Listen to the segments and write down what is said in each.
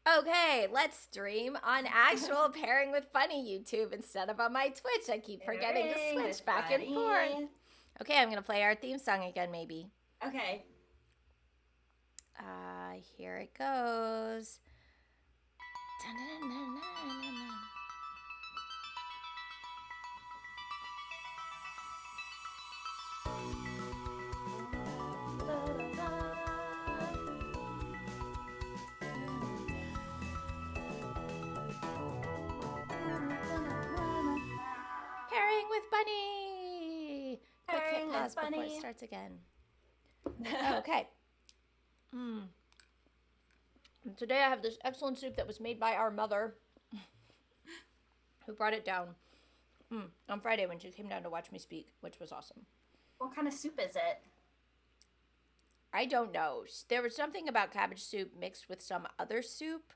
Okay, let's stream on actual Pairing with Funny YouTube instead of on my Twitch. I keep forgetting to Pairing with switch back and forth. Bunny. Okay, I'm gonna play our theme song again, maybe. Okay. Here it goes. Dun-dun-dun-dun-dun-dun. Pairing with Bunny. Quick hit Pairing pause with before it Bunny. starts again. Okay. Today I have this excellent soup that was made by our mother, who brought it down on Friday when she came down to watch me speak, which was awesome. What kind of soup is it? I don't know. There was something about cabbage soup mixed with some other soup.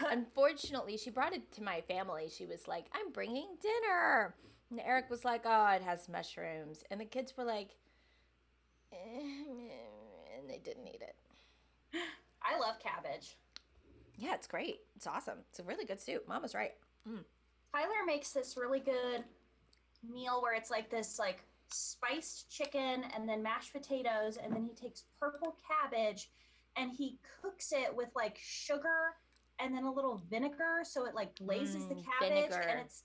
Unfortunately, she brought it to my family. She was like, I'm bringing dinner. And Eric was like, oh, it has mushrooms. And the kids were like, and they didn't eat it. I love cabbage. Yeah, it's great. It's awesome. It's a really good soup. Mom was right. Tyler makes this really good meal where it's like this spiced chicken and then mashed potatoes and then he takes purple cabbage and he cooks it with like sugar and then a little vinegar so it like glazes the cabbage Vinegar. and it's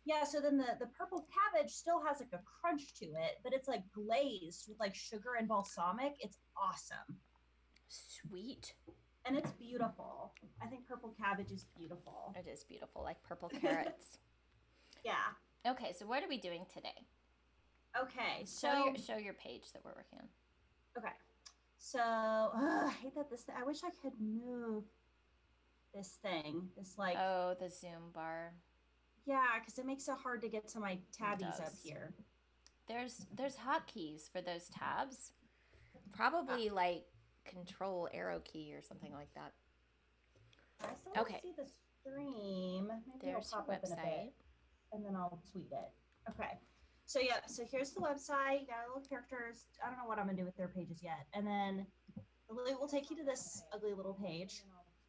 yeah, so then the purple cabbage still has like a crunch to it, but it's like glazed with like sugar and balsamic. It's awesome. Sweet. And it's beautiful. I think purple cabbage is beautiful. It is beautiful, like purple carrots. Yeah. Okay, so what are we doing today? Okay, so Show your page that we're working on. okay, so I hate that this. I wish I could move this thing. This like Oh, the Zoom bar. yeah, because it makes it hard to get to my tabbies up does. here. There's hotkeys for those tabs. Probably like Control arrow key or something like that. I still don't Okay. see the stream. Maybe There's it'll pop your up in a website. bit, and then I'll tweet it. Okay. So yeah, so here's the website. You got little characters. I don't know what I'm gonna do with their pages yet. And then the link will take you to this ugly little page.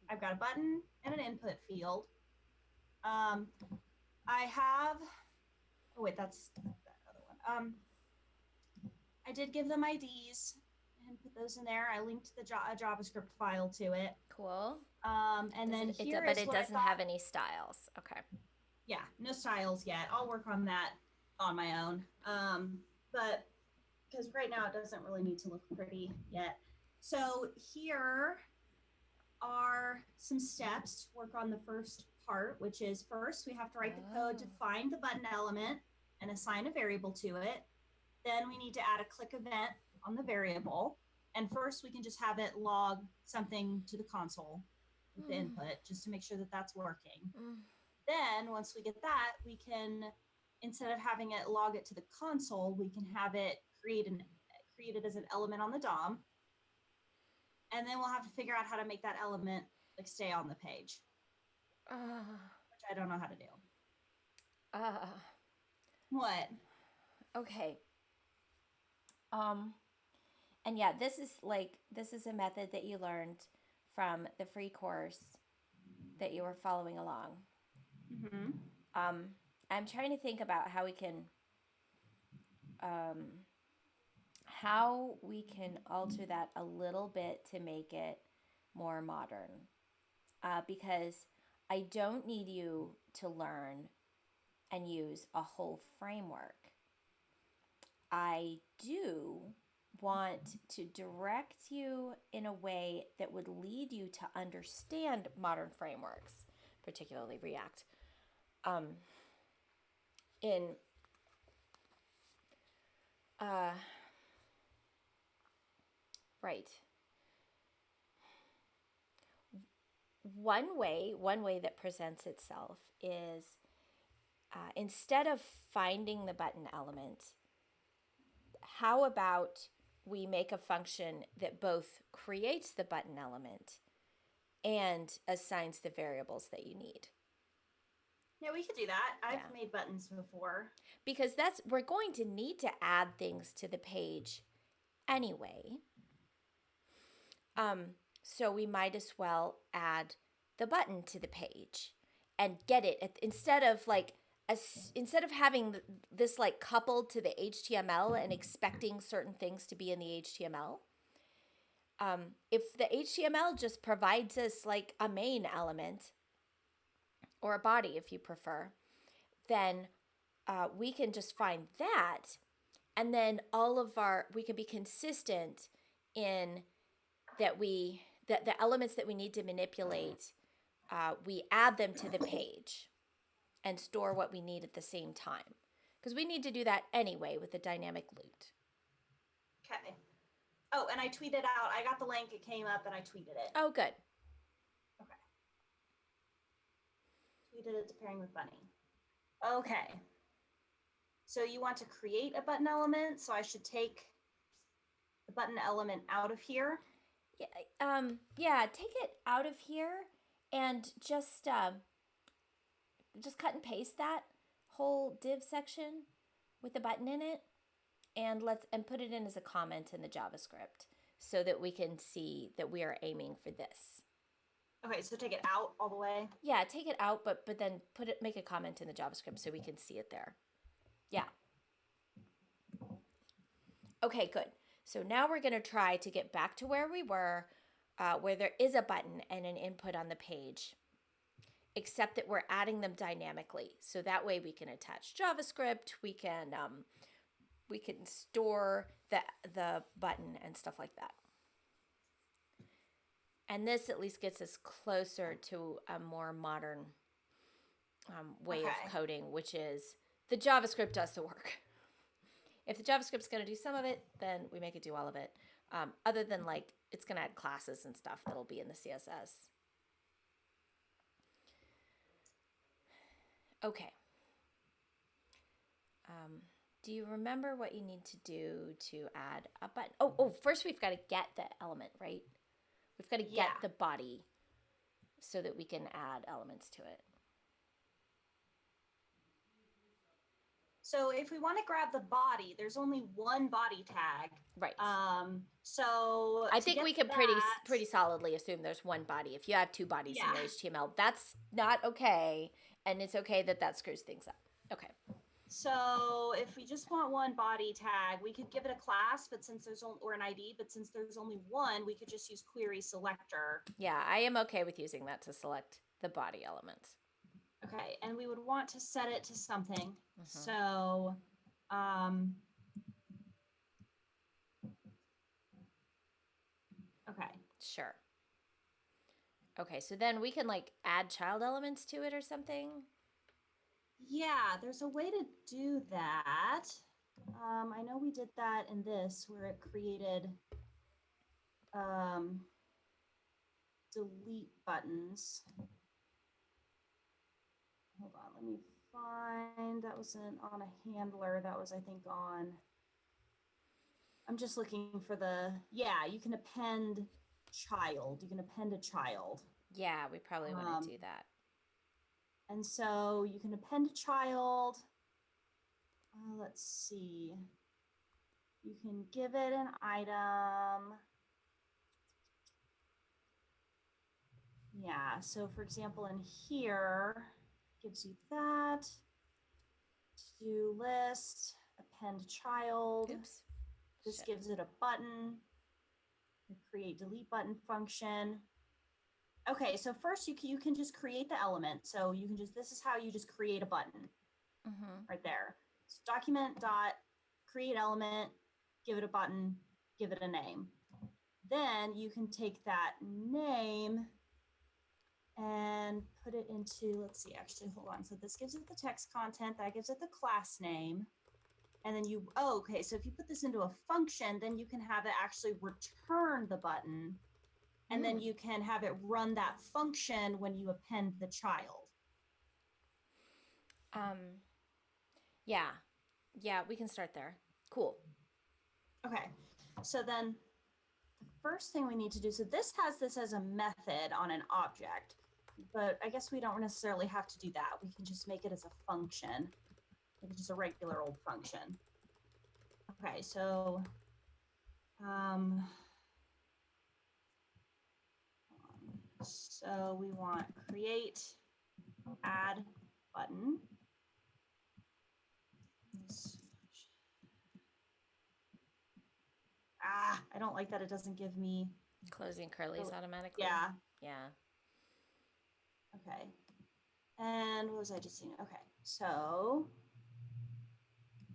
I've got a button and an input field. I have. Oh wait, that's that other one. I did give them IDs and put those in there. I linked the JavaScript file to it. Cool. And then here but is it what I doesn't thought. have any styles. Okay. Yeah, no styles yet. I'll work on that on my own. But because right now it doesn't really need to look pretty yet. So here are some steps to work on the first part, which is first we have to write the code to find the button element and assign a variable to it. Then we need to add a click event on the variable. And first we can just have it log something to the console with the input just to make sure that that's working. Then once we get that, we can, instead of having it log it to the console, we can have it create it as an element on the DOM. And then we'll have to figure out how to make that element like stay on the page, which I don't know how to do. What? Okay. And yeah, this is a method that you learned from the free course that you were following along. Mm-hmm. I'm trying to think about how we can alter that a little bit to make it more modern. Because I don't need you to learn and use a whole framework. I do want to direct you in a way that would lead you to understand modern frameworks, particularly React. Right. One way that presents itself is instead of finding the button element, how about we make a function that both creates the button element and assigns the variables that you need? Yeah, we could do that. I've made buttons before. Because we're going to need to add things to the page anyway. So we might as well add the button to the page and get it instead of instead of having this like coupled to the HTML and expecting certain things to be in the HTML. If the HTML just provides us like a main element or a body, if you prefer, then we can just find that, and then we can be consistent in that the elements that we need to manipulate, we add them to the page and store what we need at the same time, because we need to do that anyway with the dynamic loot. Okay. Oh, and I tweeted out, I got the link, it came up, and I tweeted it. Oh, good. Okay. Tweeted it to pairing with Bunny. Okay. So you want to create a button element, so I should take the button element out of here? Yeah, take it out of here and just cut and paste that whole div section with the button in it, and put it in as a comment in the JavaScript so that we can see that we are aiming for this. Okay, so take it out all the way? Yeah, take it out, but then make a comment in the JavaScript so we can see it there. Yeah. Okay, good. So now we're going to try to get back to where we were, where there is a button and an input on the page, except that we're adding them dynamically. So that way we can attach JavaScript, we can store the button and stuff like that. And this at least gets us closer to a more modern way of coding, which is the JavaScript does the work. If the JavaScript's going to do some of it, then we make it do all of it. Other than like, it's going to add classes and stuff that'll be in the CSS. Okay. Do you remember what you need to do to add a button? Oh, first we've got to get the element, right? We've got to get the body so that we can add elements to it. So if we want to grab the body, there's only one body tag. Right. So I think we can pretty solidly assume there's one body. If you have two bodies in your HTML, that's not okay, and it's okay that screws things up. Okay. So if we just want one body tag, we could give it a class, but since there's or an ID, but since there's only one, we could just use query selector. Yeah, I am okay with using that to select the body element. Okay, and we would want to set it to something. So, okay. Sure. Okay, so then we can like add child elements to it or something. Yeah, there's a way to do that. I know we did that in this where it created delete buttons. Hold on, let me find, that wasn't on a handler, that was I think on, I'm just looking for you can append child, you can append a child. Yeah, we probably want to do that. And so you can append a child, let's see, you can give it an item. Yeah, so for example in here, gives you that, to-do list, append child. Oops. This gives it a button, the create delete button function. Okay, so first you can just create the element. So you can this is how you just create a button right there. So document dot create element, give it a button, give it a name. Then you can take that name and put it into, let's see, actually, hold on. So this gives it the text content, that gives it the class name. And then okay, so if you put this into a function, then you can have it actually return the button. And then you can have it run that function when you append the child. Yeah, we can start there. Cool. Okay, so then the first thing we need to do, so this has this as a method on an object, but I guess we don't necessarily have to do that. We can just make it as a function, like just a regular old function. Okay, so So we want create add button. I don't like that it doesn't give me Closing curlies automatically. Yeah. Yeah. Okay. And what was I just seeing? Okay. So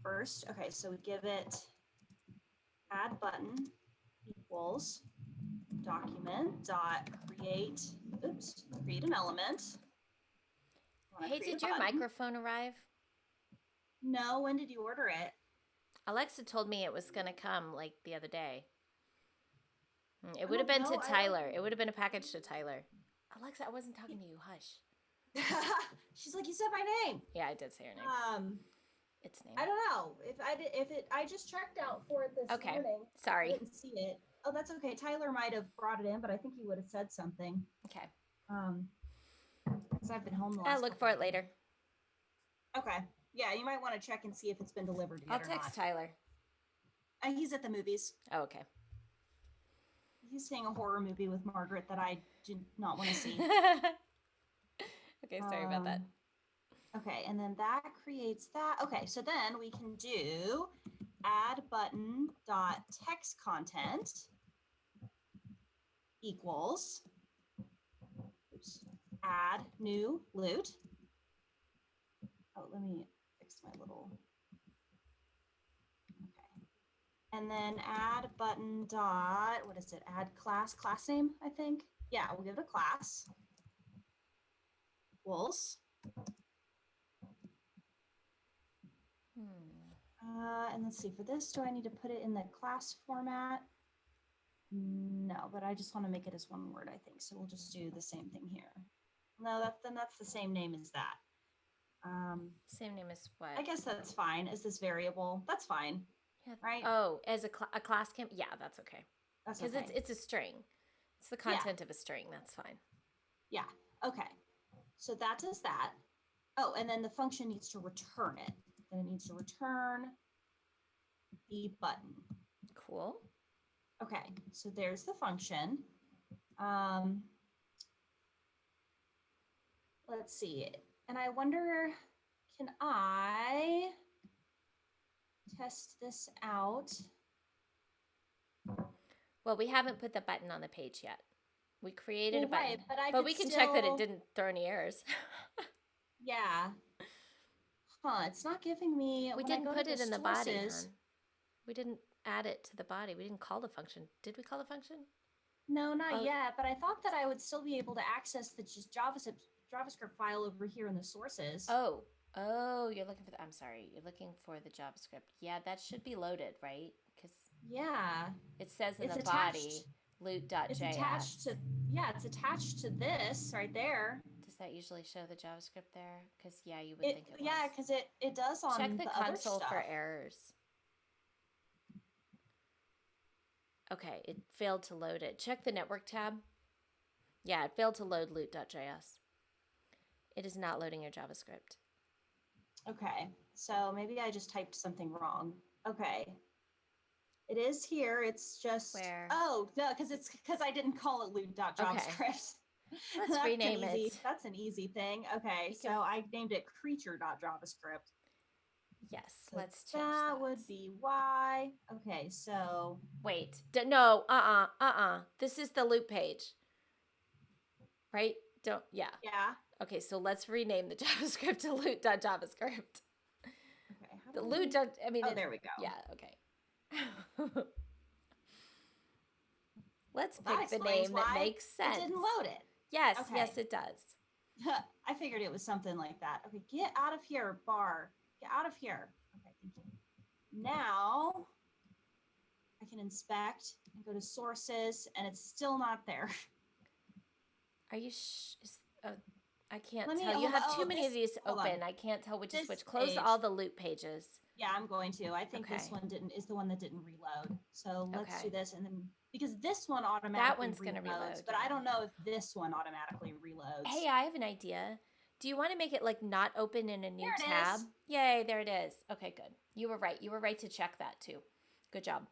first, okay, so we give it add button equals document dot create an element. Hey, did your microphone arrive? No, when did you order it? Alexa told me it was going to come like the other day. It would have been to Tyler. It would have been a package to Tyler. Alexa, I wasn't talking to you. Hush. She's like, you said my name. Yeah, I did say your name. Its name. I don't know I just checked out for it this morning. Sorry. I didn't see it. Oh, that's okay. Tyler might have brought it in, but I think he would have said something. Okay. Because I've been home the I'll look for it later. Okay. Yeah, you might want to check and see if it's been delivered yet. I'll text Tyler. He's at the movies. Oh, okay. He's seeing a horror movie with Margaret that I did not want to see. Okay, sorry about that. Okay, and then that creates that. Okay, so then we can do add button dot text content equals add new loot. Oh, let me fix my little. Okay, and then add button dot, what is it? Add class name, I think. Yeah, we'll give it a class equals. And let's see, for this, do I need to put it in the class format? No, but I just want to make it as one word, I think. So we'll just do the same thing here. No, that's the same name as that. Same name as what? I guess that's fine. As this variable, that's fine. Yeah. Right? Oh, as a class camp? Yeah, that's okay. That's because it's a string. It's the content of a string. That's fine. Yeah. Okay. So that does that. Oh, and then the function needs to return it. Then it needs to return the button. Cool. Okay, so there's the function. Let's see. And I wonder, can I test this out? Well, we haven't put the button on the page yet. We created a button, right, but we can check that it didn't throw any errors. Yeah. Huh, it's not giving me. We didn't put it in the body, hon. We didn't add it to the body. We didn't call the function. Did we call the function? No, not yet, but I thought that I would still be able to access the JavaScript file over here in the sources. Oh, you're looking for the, I'm sorry, you're looking for the JavaScript. Yeah, that should be loaded, right? Because it says in the body loot.js. It's attached to, it's attached to this right there. Does that usually show the JavaScript there? Because you would think it was. Yeah, because it does on check the console other stuff. for errors. Okay, it failed to load it. Check the network tab. Yeah, it failed to load loot.js. It is not loading your JavaScript. Okay, so maybe I just typed something wrong. Okay. It is here. It's just where? Oh, no, because I didn't call it loot.javascript. Okay. Let's rename it. That's an easy thing. Okay, so I named it creature.javascript. Yes, so let's change that. That would be why. Okay, so wait. No, This is the loop page. Right? Yeah. Yeah. Okay, so let's rename the JavaScript to loot.javascript. Okay. The loot. I mean. There we go. Yeah. Okay. Let's pick the name that makes sense. It didn't load it. Yes, yes, it does. I figured it was something like that. Okay, get out of here, bar. Get out of here. Okay, thank you. Now I can inspect and go to sources, and it's still not there. Are you? I can't tell. You have too many of these open. I can't tell which is which. Close all the loop pages. Yeah, I'm going to. I think this one is the one that didn't reload. So let's do this, and then because this one automatically going to reload, but I don't know if this one automatically reloads. Hey, I have an idea. Do you want to make it like not open in a new tab? Yay, there it is. Okay, good. You were right. You were right to check that too. Good job.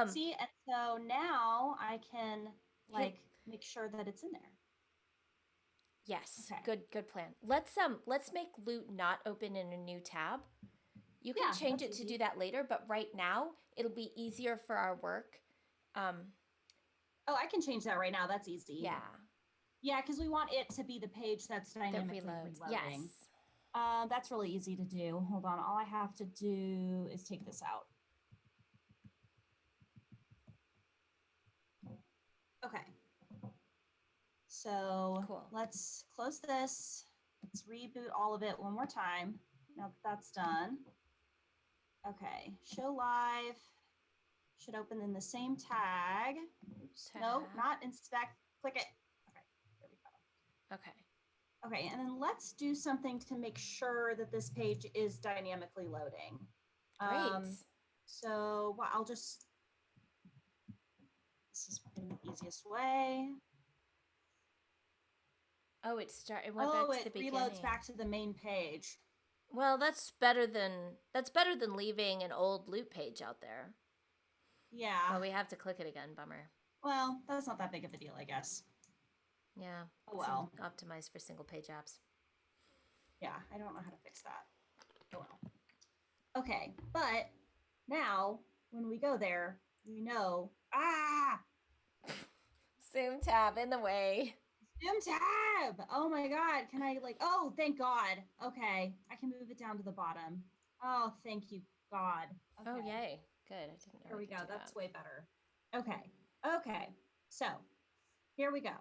See, and so now I can make sure that it's in there. Yes. Okay. Good plan. Let's make loot not open in a new tab. You can Yeah, change it that's to easy. do that later, but right now it'll be easier for our work. Oh, I can change that right now. That's easy. Yeah. Yeah, because we want it to be the page that's dynamically reloads. reloading. Yes. That's really easy to do. Hold on. All I have to do is take this out. Okay. So Cool. let's close this. Let's reboot all of it one more time. Now that that's done. Okay. Show live. Should open in the same tag. Oops. Tab. No, not inspect. Click it. Okay. There we go. Okay. Okay, and then let's do something to make sure that this page is dynamically loading. Great. So well, I'll just, this is the easiest way. Oh, it went back to the beginning. Reloads back to the main page. Well, that's better than leaving an old loot page out there. Yeah. But we have to click it again. Bummer. Well, that's not that big of a deal, I guess. Yeah. Oh well. Optimized for single page apps. Yeah, I don't know how to fix that. Oh well. Okay, but now when we go there, we know. Zoom tab in the way. Zoom tab! Oh my god, can I oh, thank God. Okay, I can move it down to the bottom. Oh, thank you, God. Okay. Oh, yay. Good. I didn't know. Here we go. That's that. way better. Okay, so here we go.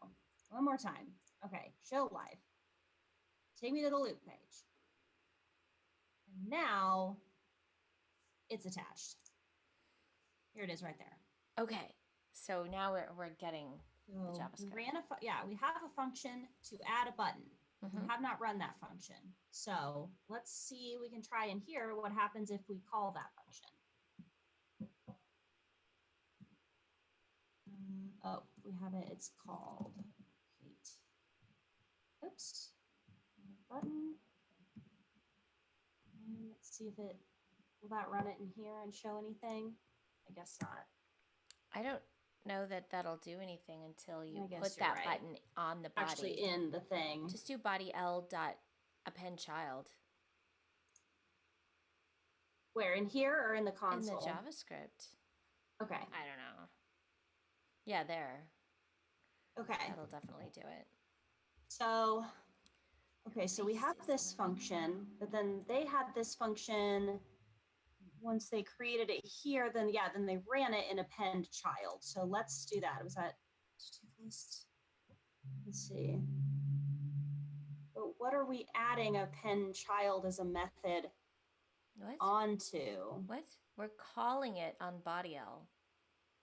One more time. Okay, show live. Take me to the loop page. And now it's attached. Here it is right there. Okay, so now we're getting the JavaScript. We have a function to add a button. Mm-hmm. We have not run that function. So let's see, we can try in here what happens if we call that function. Oh, we have it, it's called Kate. Oops, button. And let's see if will that run it in here and show anything? I guess not. I don't know that that'll do anything until you put that button on the body. Actually in the thing. Just do body L dot append child. Where, in here or in the console? In the JavaScript. Okay. I don't know. Yeah, there. Okay. That'll definitely do it. So, okay, so we have this function, but then they had this function. Once they created it here, then they ran it in Append Child. So let's do that. Was that list? Let's see. But what are we adding Append Child as a method onto? What? We're calling it on body L.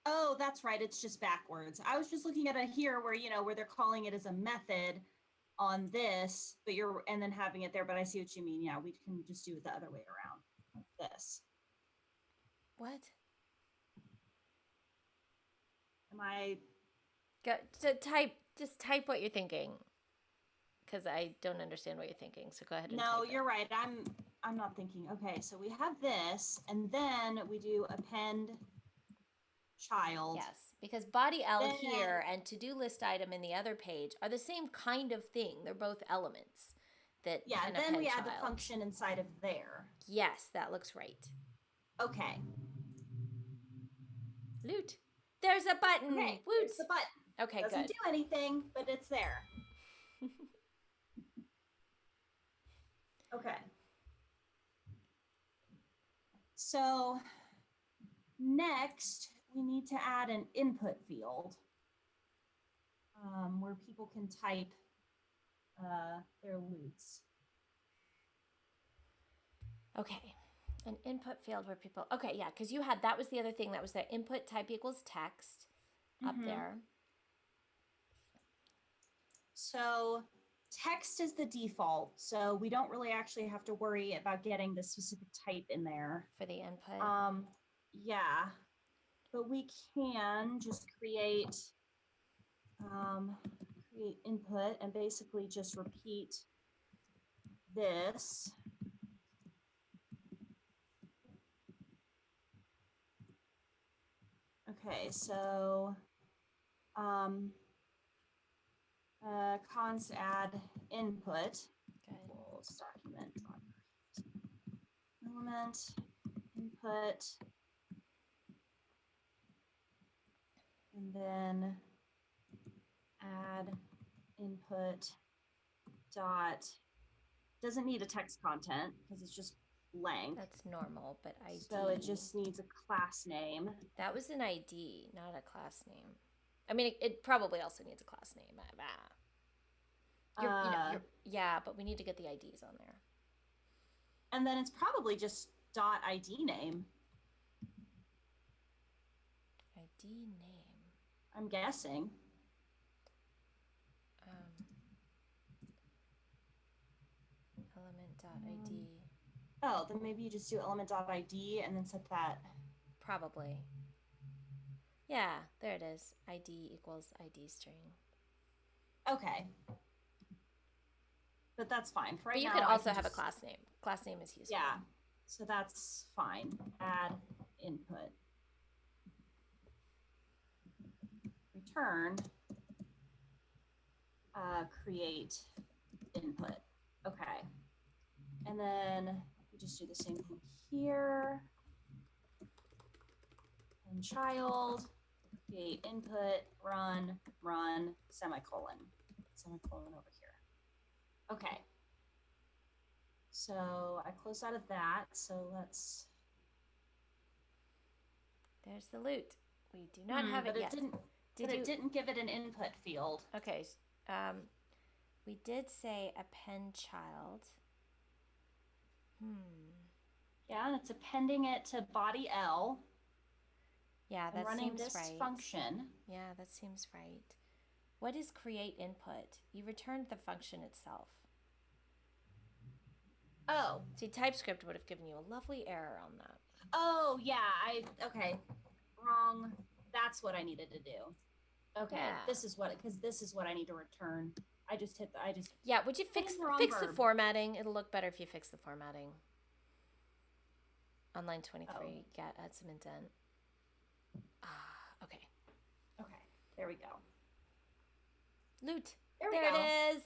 Oh, that's right. It's just backwards. I was just looking at it here where they're calling it as a method on this, but and then having it there. But I see what you mean. Yeah, we can just do it the other way around. This. What? Am I? Just type what you're thinking, because I don't understand what you're thinking. So go ahead and No, you're right. I'm not thinking. Okay, so we have this, and then we do append child. Yes, because body L here and to-do list item in the other page are the same kind of thing. They're both elements that and then we add the function inside of there. Yes, that looks right. Okay. Loot. There's a button. Okay, Woot. there's the button. Okay, Doesn't good. do anything, but it's there. Okay. So next, we need to add an input field where people can type their loots. Okay. An input field where people, okay, yeah, because that was the other thing, that was the input type equals text up there. So text is the default, so we don't really actually have to worry about getting the specific type in there. For the input? Yeah, but we can just create input and basically just repeat this. Okay, so const add input Good. equals document element input, and then add input dot, doesn't need a text content because it's just blank. That's normal, but ID. So it just needs a class name. That was an ID, not a class name. I mean, it probably also needs a class name. Yeah, but we need to get the IDs on there. And then it's probably just dot ID name. ID name. I'm guessing. Element.id. Oh, then maybe you just do element.id and then set that. Probably. Yeah, there it is. ID equals ID string. Okay. But that's fine. For right but you now, could also have a class name. Class name is useful. Yeah, so that's fine. Add input. Return. Create input. Okay. And then we just do the same thing here. And child, create input, run, semicolon over here. Okay. So I closed out of that. So let's. There's the loot. We do not have it yet. It didn't give it an input field. Okay. We did say append child. Yeah, and it's appending it to body L. Yeah, that seems this right. Function. Yeah, that seems right. What is create input? You returned the function itself. Oh. See, TypeScript would have given you a lovely error on that. Oh, yeah. Okay. Wrong. That's what I needed to do. Okay. Yeah. This is what I need to return. Yeah, would you fix the formatting? It'll look better if you fix the formatting. On line 23, add some indent. Okay. Okay. There we go. Loot. There it is.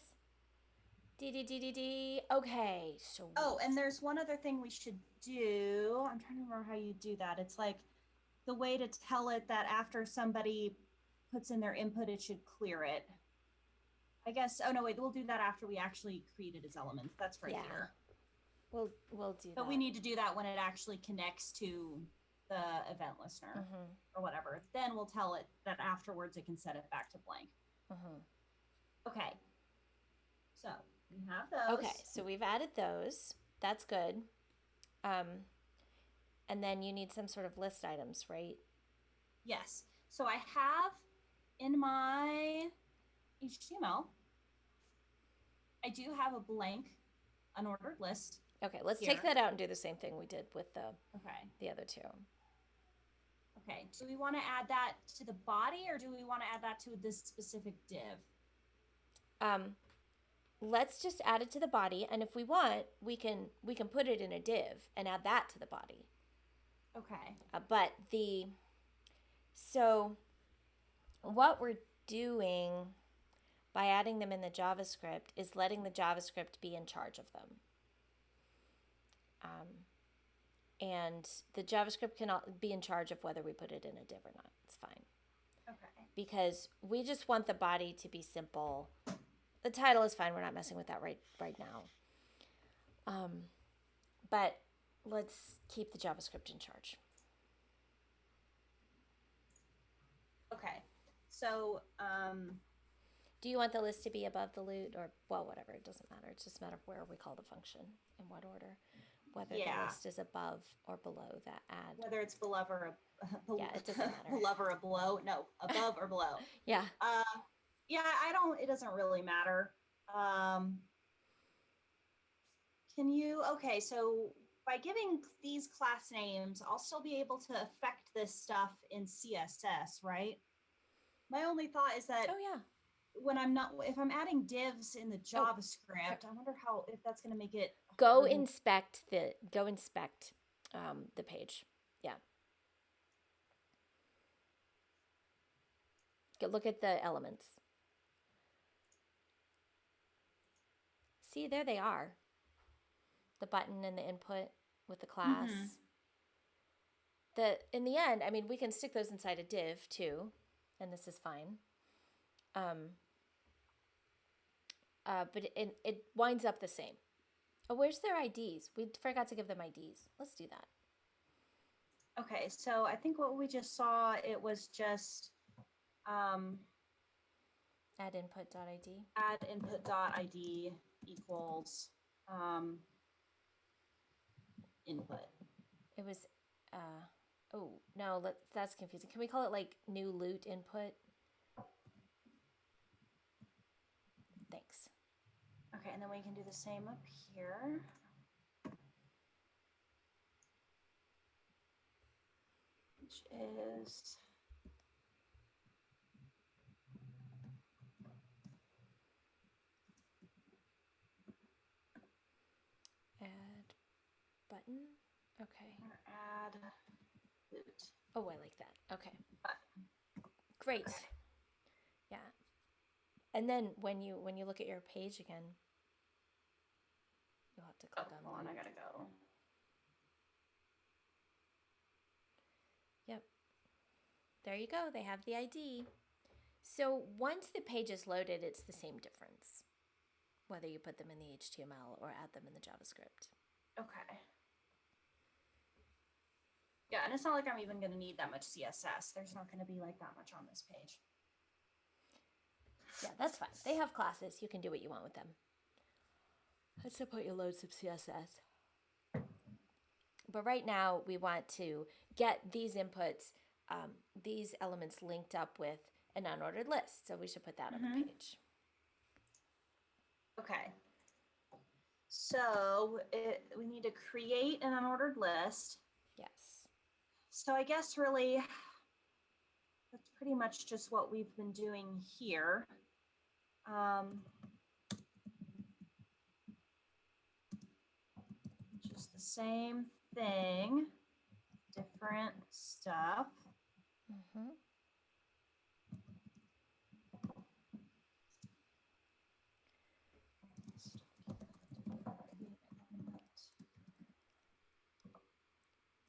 D. Okay. So. Oh, and there's one other thing we should do. I'm trying to remember how you do that. It's like the way to tell it that after somebody puts in their input, it should clear it. I guess. Oh no, wait. We'll do that after we actually create it as elements. That's right here. We'll do that. But we need to do that when it actually connects to the event listener or whatever. Then we'll tell it that afterwards it can set it back to blank. Okay. So we have those. Okay, so we've added those. That's good. And then you need some sort of list items, right? Yes. So I have in my HTML, I do have a blank unordered list. Okay, let's take that out and do the same thing we did with the other two. Okay, do we want to add that to the body or do we want to add that to this specific div? Let's just add it to the body, and if we want, we can put it in a div and add that to the body. Okay. So what we're doing by adding them in the JavaScript is letting the JavaScript be in charge of them. And the JavaScript cannot be in charge of whether we put it in a div or not. It's fine. Okay. Because we just want the body to be simple. The title is fine. We're not messing with that right now. But let's keep the JavaScript in charge. Okay. So, do you want the list to be above the loot or, well, whatever. It doesn't matter. It's just a matter of where we call the function, in what order. Whether the list is above or below that add. Whether it's below or it doesn't matter. Below or below. No, above or below. Yeah. It doesn't really matter. So by giving these class names, I'll still be able to affect this stuff in CSS, right? My only thought is that if I'm adding divs in the JavaScript, I wonder if that's going to make it. Go inspect the page. Yeah. Go look at the elements. See, there they are. The button and the input with the class. Mhm. In the end, I mean, we can stick those inside a div too, and this is fine. But it winds up the same. Oh, where's their IDs? We forgot to give them IDs. Let's do that. Okay, so I think what we just saw, it was just Add input.id. add input.id equals input. It was, oh, no, that's confusing. Can we call it like new loot input? Thanks. Okay, and then we can do the same up here. Which is Add button. Okay. or add loot. Oh, I like that. Okay. Great. Okay. Yeah. And then when you look at your page again, you'll have to click on hold on, I loot. gotta go. Yep. There you go. They have the ID. So once the page is loaded, it's the same difference, whether you put them in the HTML or add them in the JavaScript. Okay. Yeah, and it's not like I'm even going to need that much CSS. There's not going to be like that much on this page. Yeah, that's fine. They have classes. You can do what you want with them. At some point, you'll load some CSS. But right now, we want to get these inputs, these elements linked up with an unordered list. So we should put that on the page. Okay. So we need to create an unordered list. Yes. So I guess really that's pretty much just what we've been doing here. Just the same thing, different stuff. Mm-hmm.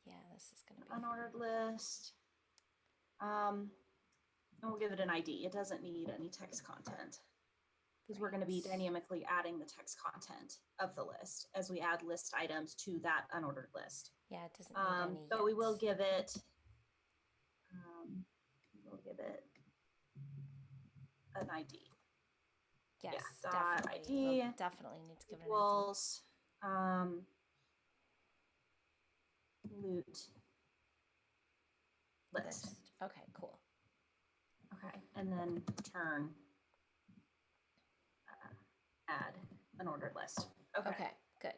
Yeah, this is going to be Unordered list. And we'll give it an ID. It doesn't need any text content because we're going to be dynamically adding the text content of the list as we add list items to that unordered list. Yeah, it doesn't need any but yet. we will give it an ID. Yes, yeah, definitely. ID we'll definitely need to give it an equals loot ID. list. Okay, cool. Okay, and then turn add an ordered list. Okay, good.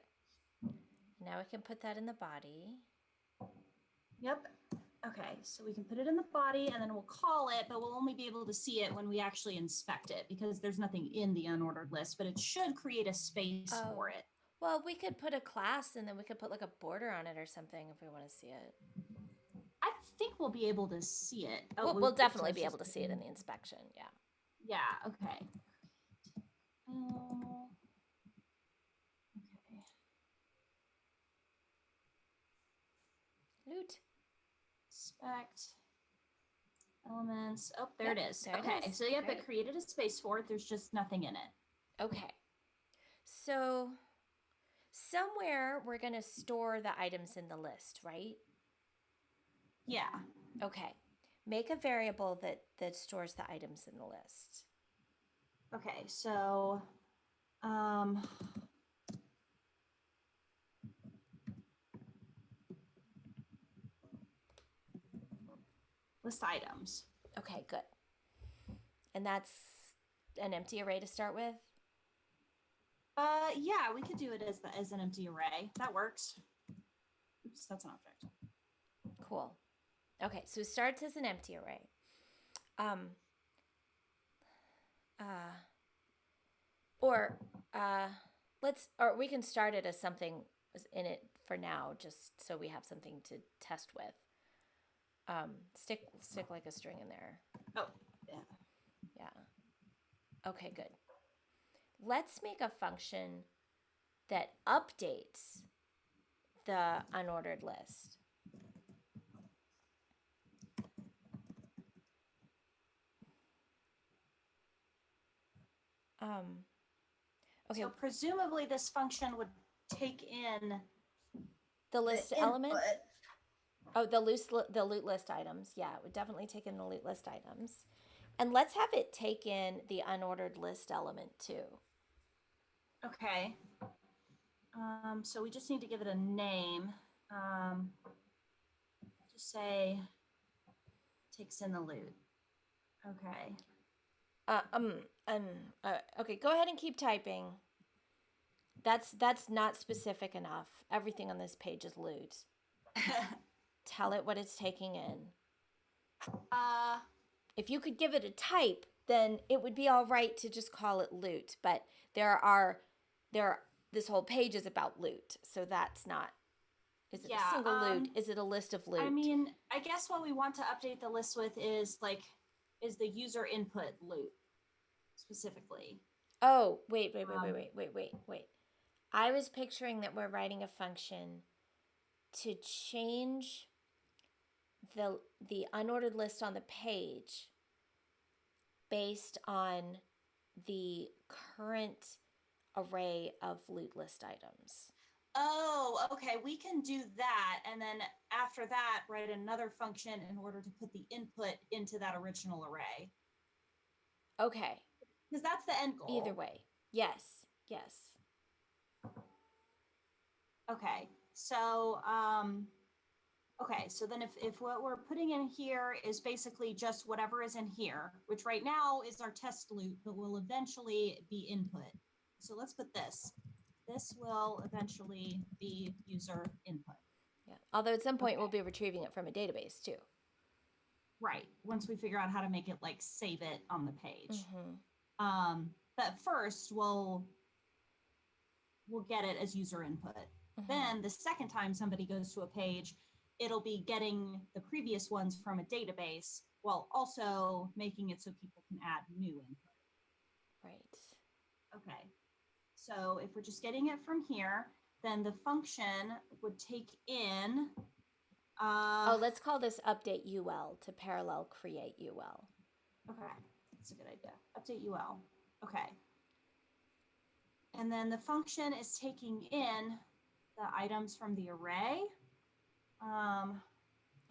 Now we can put that in the body. Yep. Okay, so we can put it in the body and then we'll call it, but we'll only be able to see it when we actually inspect it because there's nothing in the unordered list, but it should create a space for it. Well, we could put a class and then we could put like a border on it or something if we want to see it. I think we'll be able to see it. We'll definitely be able to see it in the inspection, yeah. Yeah, okay. Loot. Inspect elements. Oh, there it is. There okay, it is. So yep, it created a space for it. There's just nothing in it. Okay. So somewhere we're going to store the items in the list, right? Yeah. Okay. Make a variable that stores the items in the list. Okay, so list items. Okay, good. And that's an empty array to start with? Yeah, we could do it as an empty array. That works. Oops, that's an object. Cool. Okay, so it starts as an empty array. Or we can start it as something in it for now, just so we have something to test with. Stick like a string in there. Oh, yeah. Yeah. Okay, good. Let's make a function that updates the unordered list. Okay. So presumably this function would take in the list the element. input. Oh, the loot list items. Yeah, it would definitely take in the loot list items. And let's have it take in the unordered list element too. Okay. So we just need to give it a name. Just say takes in the loot. Okay. Okay, go ahead and keep typing. That's not specific enough. Everything on this page is loot. Tell it what it's taking in. If you could give it a type, then it would be all right to just call it loot. But this whole page is about loot, so that's not. Is it a single loot? Is it a list of loot? I mean, I guess what we want to update the list with is the user input loot specifically. Oh, wait. I was picturing that we're writing a function to change the unordered list on the page based on the current array of loot list items. Oh, okay. We can do that. And then after that, write another function in order to put the input into that original array. Okay. Because that's the end goal. Either way. Yes. Okay. So, so then if what we're putting in here is basically just whatever is in here, which right now is our test loot, but will eventually be input. So let's put this. This will eventually be user input. Yeah. Although at some point we'll be retrieving it from a database too. Right. Once we figure out how to make it save it on the page. But first we'll get it as user input. Then the second time somebody goes to a page, it'll be getting the previous ones from a database while also making it so people can add new input. Right. Okay. So if we're just getting it from here, then the function would take in. Let's call this update UL to parallel create UL. Okay, that's a good idea. Update UL. Okay. And then the function is taking in the items from the array. Well,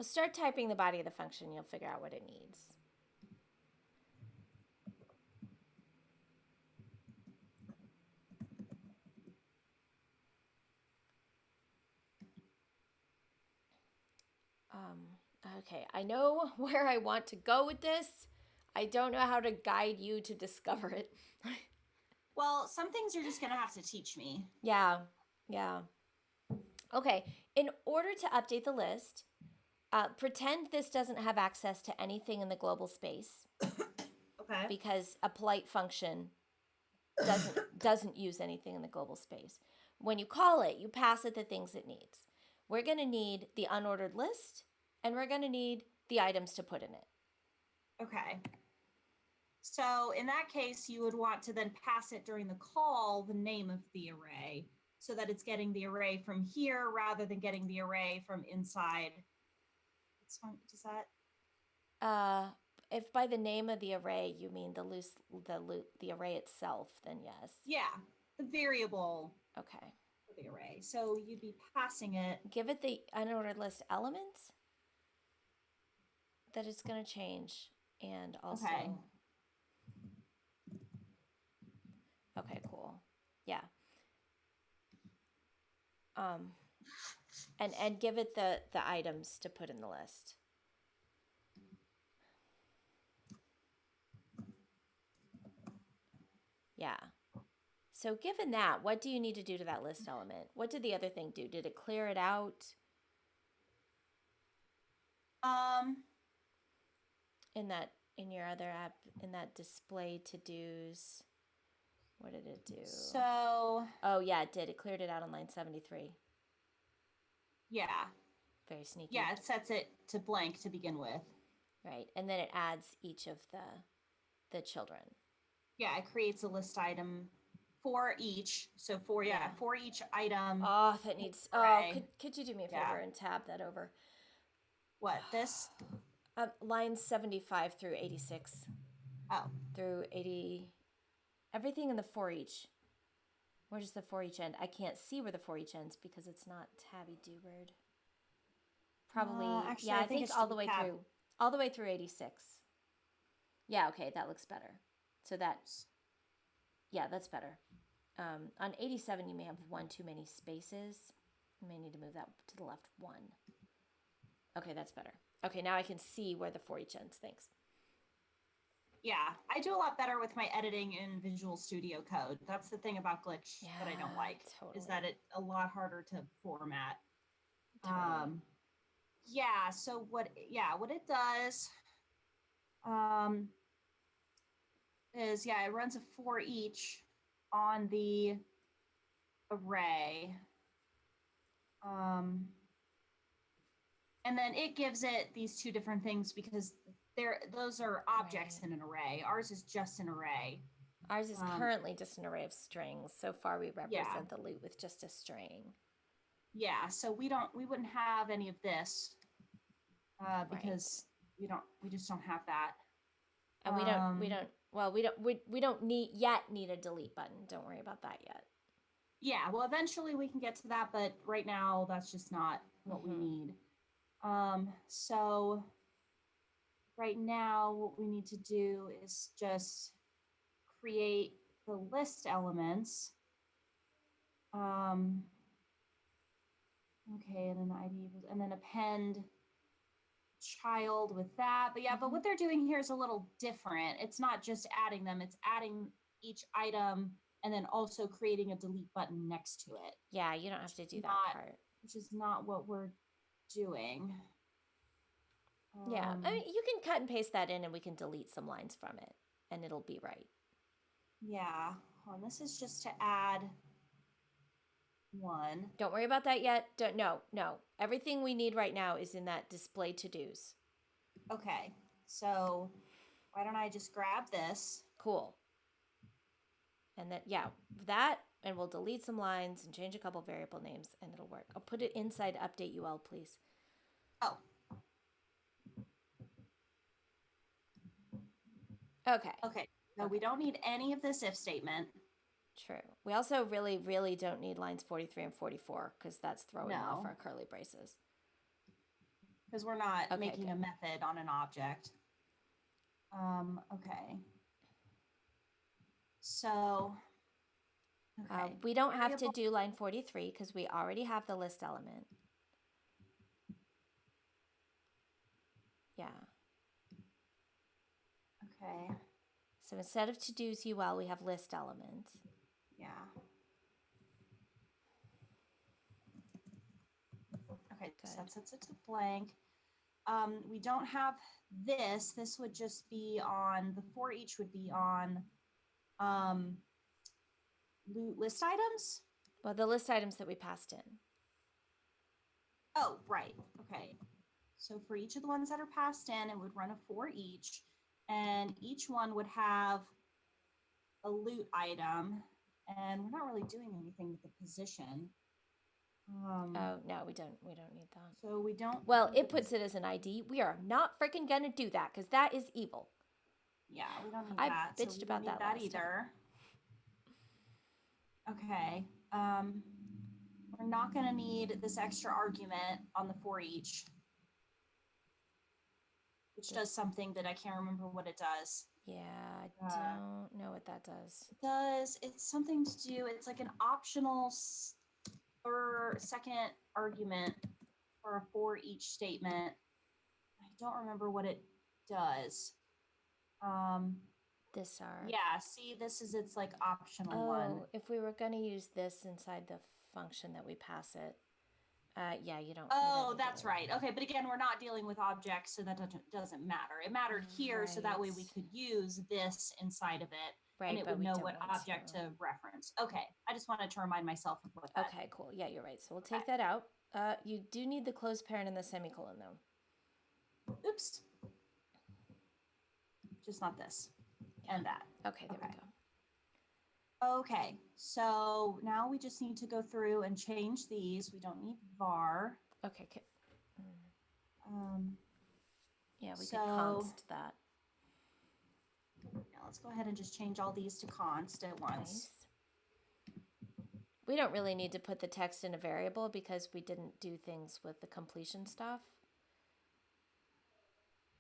start typing the body of the function. You'll figure out what it needs. Okay, I know where I want to go with this. I don't know how to guide you to discover it. Well, some things you're just going to have to teach me. Yeah. Okay, in order to update the list, pretend this doesn't have access to anything in the global space. Okay. Because a polite function doesn't use anything in the global space. When you call it, you pass it the things it needs. We're going to need the unordered list, and we're going to need the items to put in it. Okay. So in that case, you would want to then pass it during the call the name of the array so that it's getting the array from here rather than getting the array from inside. Does that? If by the name of the array you mean the array itself, then yes. Yeah, the variable. Okay. For the array. So you'd be passing it. Give it the unordered list element that it's going to change, and also. Okay, cool. Yeah. And give it the items to put in the list. Yeah. So given that, what do you need to do to that list element? What did the other thing do? Did it clear it out? In your other app, in that display to-dos, what did it do? So. Oh yeah, it did. It cleared it out on line 73. Yeah. Very sneaky. Yeah, it sets it to blank to begin with. Right, and then it adds each of the children. Yeah, it creates a list item for each. So for each item. Oh, that needs. Oh, could you do me a favor and tab that over? What, this? Lines 75 through 86. Oh. Through 80. Everything in the for each. Where does the for each end? I can't see where the for each ends because it's not tabby do-bird. Probably. Actually, yeah, I think it all the way through. All the way through 86. Yeah, okay, that looks better. So that's. Yeah, that's better. On 87, you may have one too many spaces. You may need to move that to the left one. Okay, that's better. Okay, now I can see where the for each ends. Thanks. Yeah, I do a lot better with my editing in Visual Studio Code. That's the thing about Glitch that I don't like, is that it's a lot harder to format. Totally. Yeah, so what it does is, it runs a for each on the array. And then it gives it these two different things because those are objects in an array. Ours is just an array. Ours is currently just an array of strings. So far, we represent the loot with just a string. Yeah, so we wouldn't have any of this because we just don't have that. And we don't need a delete button. Don't worry about that yet. Yeah, well, eventually we can get to that, but right now that's just not what we need. So right now what we need to do is just create the list elements. Okay, and then the ID and then append child with that. But but what they're doing here is a little different. It's not just adding them, it's adding each item and then also creating a delete button next to it. Yeah, you don't have to do that part. Which is not what we're doing. Yeah, I mean, you can cut and paste that in and we can delete some lines from it and it'll be right. Yeah, this is just to add one. Don't worry about that yet. No. Everything we need right now is in that display to-dos. Okay, so why don't I just grab this? Cool. And then, that, and we'll delete some lines and change a couple variable names and it'll work. I'll put it inside update UL, please. Oh. Okay, so we don't need any of this if statement. True. We also really, really don't need lines 43 and 44 because that's throwing off our curly braces. Because we're not making a method on an object. Okay. So, we don't have to do line 43 because we already have the list element. Yeah. Okay. So instead of to-dos UL, we have list element. Yeah. Okay, so that sets it to blank. We don't have this. This would just be on, the for each would be on loot list items? Well, the list items that we passed in. Oh, right. Okay. So for each of the ones that are passed in, it would run a for each, and each one would have a loot item, and we're not really doing anything with the position. Oh, no, we don't need that. So we don't. Well, it puts it as an ID. We are not freaking gonna do that because that is evil. Yeah, we don't need that. I bitched about that last either. Okay. We're not gonna need this extra argument on the for each, which does something that I can't remember what it does. Yeah, I don't know what that does. It's something to do, it's like an optional second argument for a for each statement. I don't remember what it does. It's like optional one. If we were going to use this inside the function that we pass it, you don't. Oh, that's right. Okay, but again, we're not dealing with objects, so that doesn't matter. It mattered here, so that way we could use this inside of it, and it would know what object to reference. Okay, I just wanted to remind myself of what that. Okay, cool. Yeah, you're right. So we'll take that out. You do need the closed parent and the semicolon, though. Oops. Just not this. And that. Okay, there we Okay, so now we just need to go through and change these. We don't need var. Okay. Um, Yeah, we could so const that. yeah, let's go ahead and just change all these to const at once. Nice. We don't really need to put the text in a variable because we didn't do things with the completion stuff.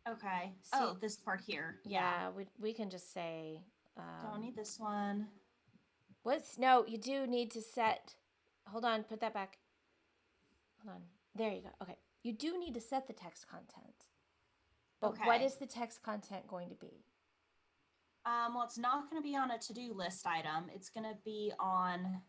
Okay. See, oh, this part here. Yeah, we can just say... don't need this one. No, you do need to set... Hold on, put that back. Hold on. There you go. Okay. You do need to set the text content. But Okay. what is the text content going to be? Well, it's not going to be on a to-do list item. It's going to be on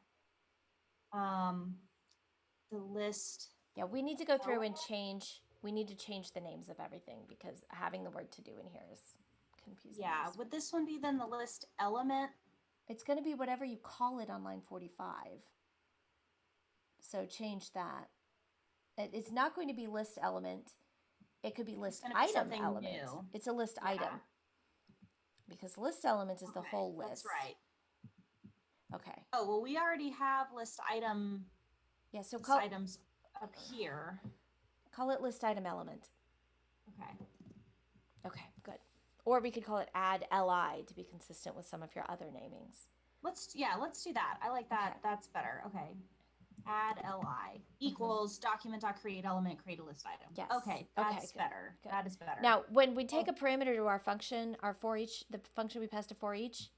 the list. Yeah, we need to go through and change. We need to change the names of everything because having the word to do in here is confusing. Yeah, would this one be then the list element? It's going to be whatever you call it on line 45. So change that. It's not going to be list element. It could be list item element. New. It's a list item. Because list element is the whole list. That's right. Okay. Oh, well, we already have list item. Yeah, so call items up here. Call it list item element. Okay. Okay, good. Or we could call it add li to be consistent with some of your other namings. Let's do that. I like that. Okay. That's better. Okay. Add li equals document.create element, create a list item. Yes. Okay, that's better. Good. That is better. Now, when we take a parameter to our function, our for each, the function we pass to for each,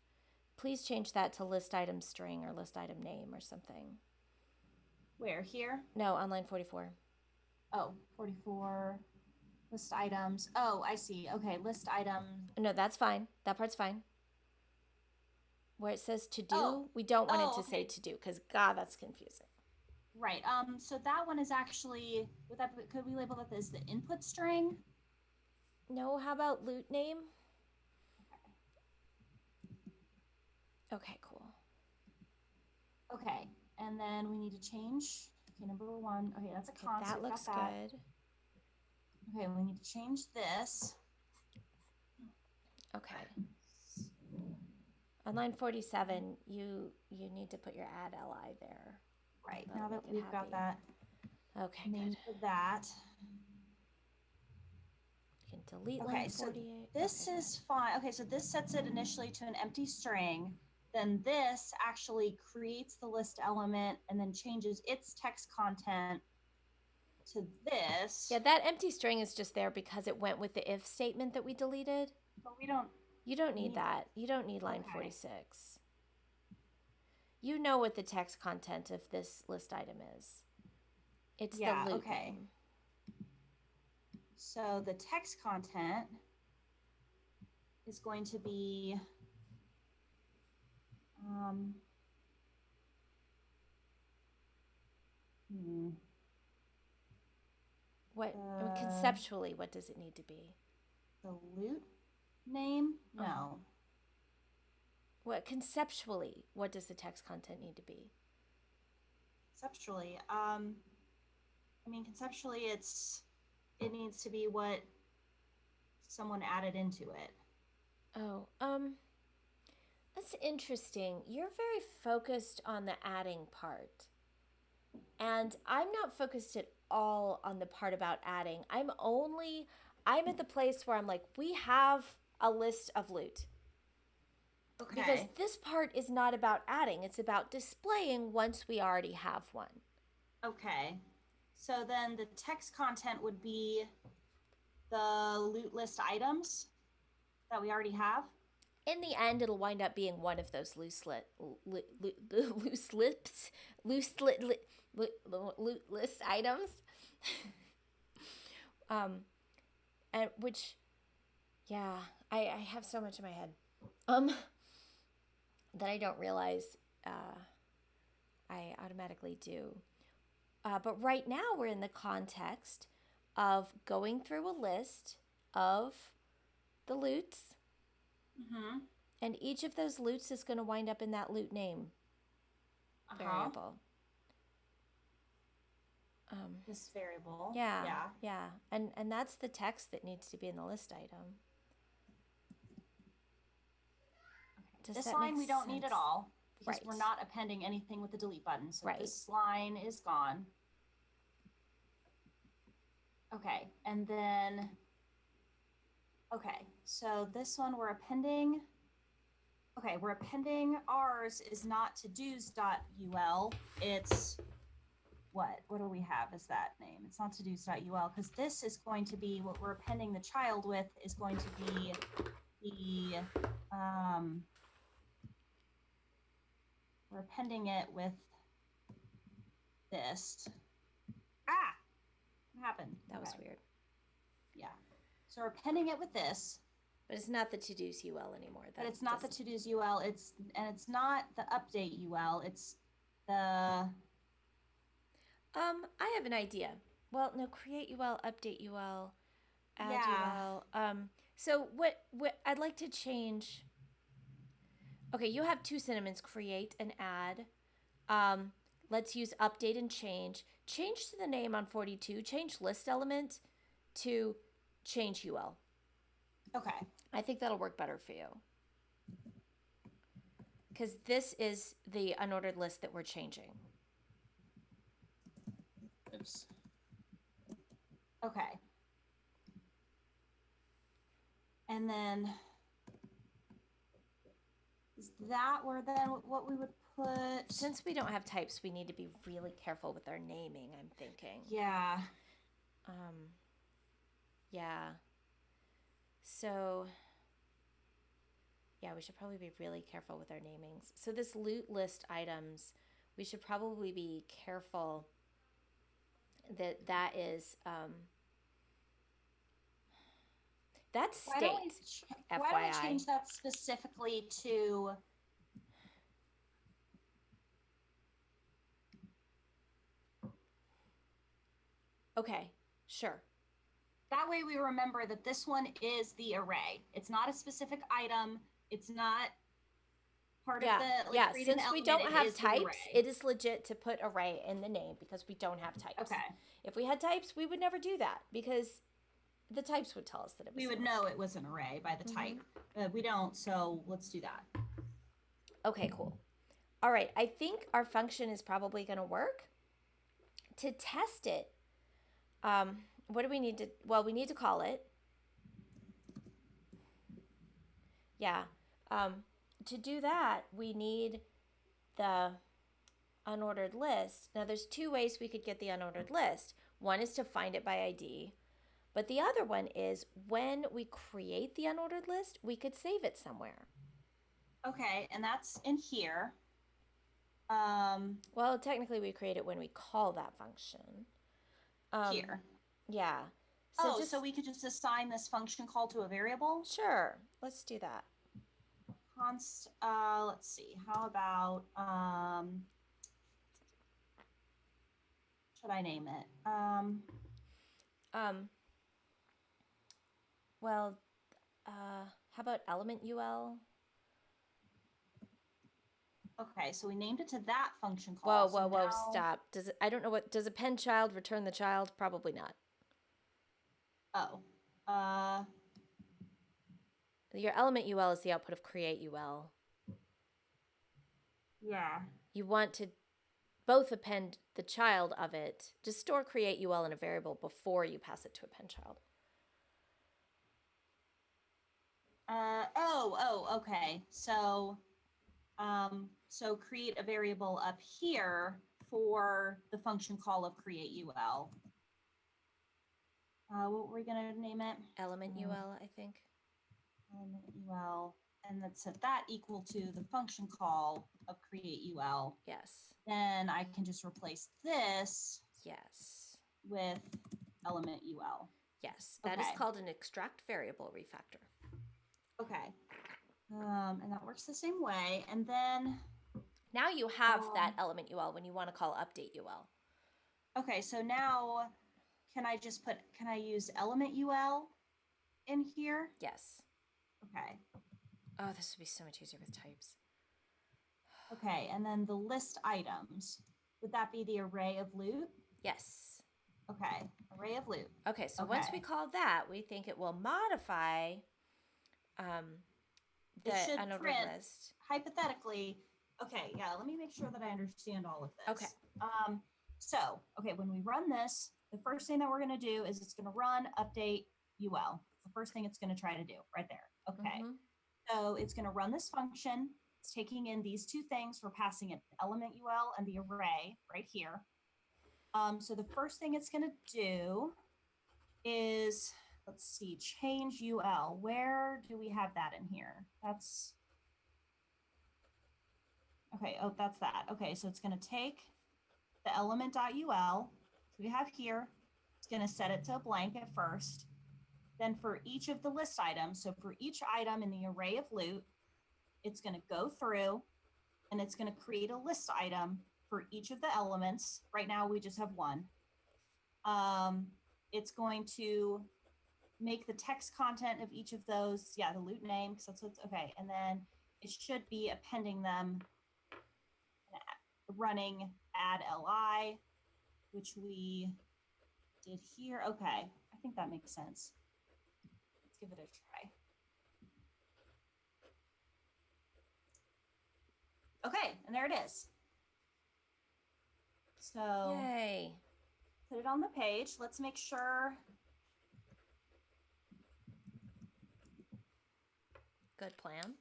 please change that to list item string or list item name or something. Where, here? No, on line 44. Oh, 44. List items. Oh, I see. Okay, list item. No, that's fine. That part's fine. Where it says to do, we don't want it to say to do because, God, that's confusing. Right. So that one is actually, could we label that as the input string? No, how about loot name? Okay, cool. Okay, and then we need to change. Okay, number one. Okay, that's a constant. That looks good. Okay, we need to change this. Okay. On line 47, you need to put your add li there. Right, now that we've got that name for that. You can delete line 48. So this is fine. Okay, so this sets it initially to an empty string. Then this actually creates the list element and then changes its text content to this. Yeah, that empty string is just there because it went with the if statement that we deleted. But we don't... You don't need that. You don't need line 46. You know what the text content of this list item is. It's the loop name. So the text content is going to be conceptually, what does it need to be? The loot name? No. What conceptually, what does the text content need to be? Conceptually, conceptually it needs to be what someone added into it. Oh, that's interesting. You're very focused on the adding part. And I'm not focused at all on the part about adding. I'm at the place where I'm like, we have a list of loot. Okay. Because this part is not about adding. It's about displaying once we already have one. Okay. So then the text content would be the loot list items that we already have. In the end, it'll wind up being one of those loot list items. And which, yeah, I have so much in my head. That I don't realize I automatically do. But right now we're in the context of going through a list of the loots. Mm-hmm. And each of those loots is going to wind up in that loot name variable. This variable. Yeah. And that's the text that needs to be in the list item. This line we don't need at all. because we're not appending anything with the delete button. So this line is gone. Okay, and then, okay, so this one we're appending. Okay, we're appending ours is not todos.ul. It's what do we have as that name? It's not todos.ul because this is going to be what we're appending the child with is going to be the, we're appending it with this. What happened? That was weird. Yeah. So we're appending it with this. But it's not the to-dos UL anymore. But it's not the to-dos UL. It's not the update UL. It's the... I have an idea. Well, no, create UL, update UL, add UL. So what I'd like to change... Okay, you have two synonyms, create and add. Let's use update and change. Change to the name on 42. Change list element to change UL. Okay. I think that'll work better for you. Because this is the unordered list that we're changing. Oops. Okay. And then is that where then what we would put? Since we don't have types, we need to be really careful with our naming, I'm thinking. Yeah. Yeah. So, yeah, we should probably be really careful with our namings. So this loot list items, we should probably be careful that is, that's state, FYI. Why don't we change that specifically to... Okay, sure. That way we remember that this one is the array. It's not a specific item. It's not part of the... Yeah, since we don't have types, it is legit to put array in the name because we don't have types. Okay. If we had types, we would never do that because the types would tell us that it was We would know it was an array by the type. We don't, so let's do that. Okay, cool. All right, I think our function is probably going to work. To test it, what do we need to, well, we need to call it. Yeah. To do that, we need the unordered list. Now, there's two ways we could get the unordered list. One is to find it by ID, but the other one is when we create the unordered list, we could save it somewhere. Okay, and that's in here. Well, technically, we create it when we call that function. Here. Yeah. So so we could just assign this function call to a variable? Sure. Let's do that. Let's see. How about, should I name it? Well, how about element UL? Okay, so we named it to that function call. Whoa, stop. I don't know does append child return the child? Probably not. Oh. Your element UL is the output of create UL. Yeah. You want to both append the child of it. Just store create UL in a variable before you pass it to append child. Okay. So, so create a variable up here for the function call of create UL. What were we going to name it? Element UL, I think. Element UL, and let's set that equal to the function call of create UL. Yes. Then I can just replace this. Yes. With element UL. Yes, that is called an extract variable refactor. Okay. And that works the same way. And then now you have that element UL when you want to call update UL. Okay, so now can I use element UL in here? Yes. Okay. Oh, this would be so much easier with types. Okay, and then the list items. Would that be the array of loot? Yes. Okay, array of loot. Okay, so once we call that, we think it will modify the unordered list. Hypothetically, Okay, yeah, let me make sure that I understand all of this. Okay. So, okay, when we run this, the first thing that we're going to do is it's going to run update UL. The first thing it's going to try to do right there. Okay. Mm-hmm. So it's going to run this function. It's taking in these two things. We're passing it element UL and the array right here. So the first thing it's going to do is, let's see, change UL. Where do we have that in here? That's, okay, oh, that's that. Okay, so it's going to take the element.ul we have here. It's going to set it to a blank at first. Then for each of the list items, so for each item in the array of loot, it's going to go through and it's going to create a list item for each of the elements. Right now, we just have one. It's going to make the text content of each of those, yeah, the loot name, because that's what's, okay. And then it should be appending them, running add li, which we did here. Okay, I think that makes sense. Let's give it a try. Okay, and there it is. So Yay. Put it on the page. Let's make sure. Good plan.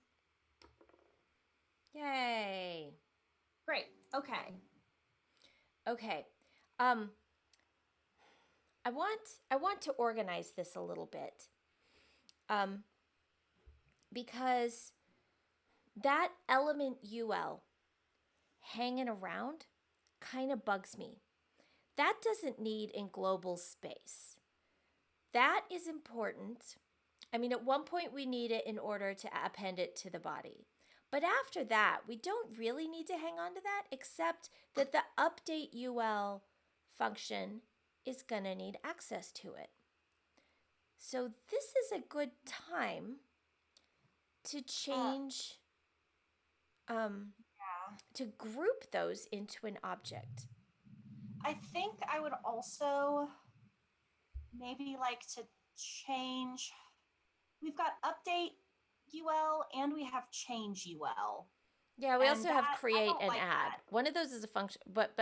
Yay. Great. Okay. Okay. I want to organize this a little bit. Because that element UL hanging around kind of bugs me. That doesn't need in global space. That is important. I mean, at one point we need it in order to append it to the body. But after that, we don't really need to hang on to that, except that the update UL function is going to need access to it. So this is a good time to change, to group those into an object. I think I would also maybe like to change. We've got update UL and we have change UL. Yeah, we also have create and add. One of those is a function, but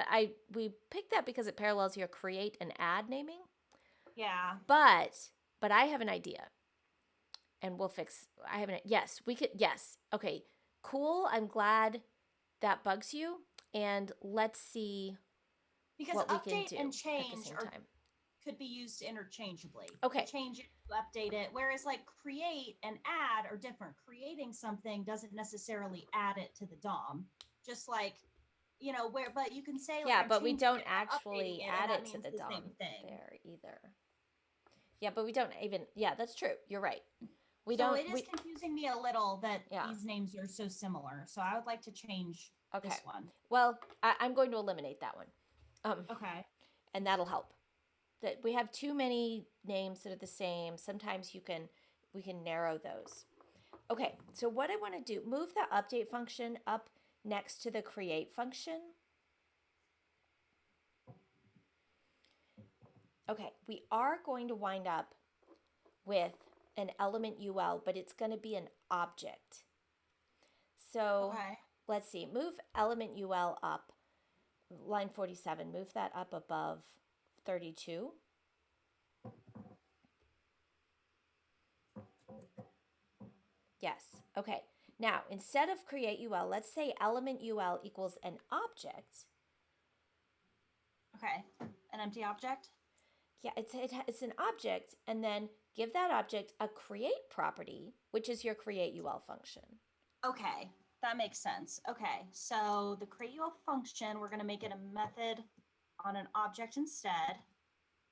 we picked that because it parallels your create and add naming. Yeah. But I have an idea. And we'll fix, I have an, yes, we could, yes. Okay, cool. I'm glad that bugs you. And let's see because what we update can do and change at the same time. Could be used interchangeably. Okay. Change it, update it. Whereas like create and add are different. Creating something doesn't necessarily add it to the DOM. Just like, you know, where, but you can say like, yeah, but we don't actually add it to the DOM there either. Yeah, but we don't even, yeah, that's true. You're right. It is confusing me a little that these names are so similar. So I would like to change this one. Well, I'm going to eliminate that one. Okay. And that'll help. That we have too many names that are the same. Sometimes we can narrow those. Okay, so what I want to do, move the update function up next to the create function. Okay, we are going to wind up with an element UL, but it's going to be an object. So let's see, move element UL up, line 47, move that up above 32. Yes, okay. Now, instead of create UL, let's say element UL equals an object. Okay, an empty object? Yeah, it's an object, and then give that object a create property, which is your create UL function. Okay, that makes sense. Okay, so the create UL function, we're going to make it a method on an object instead.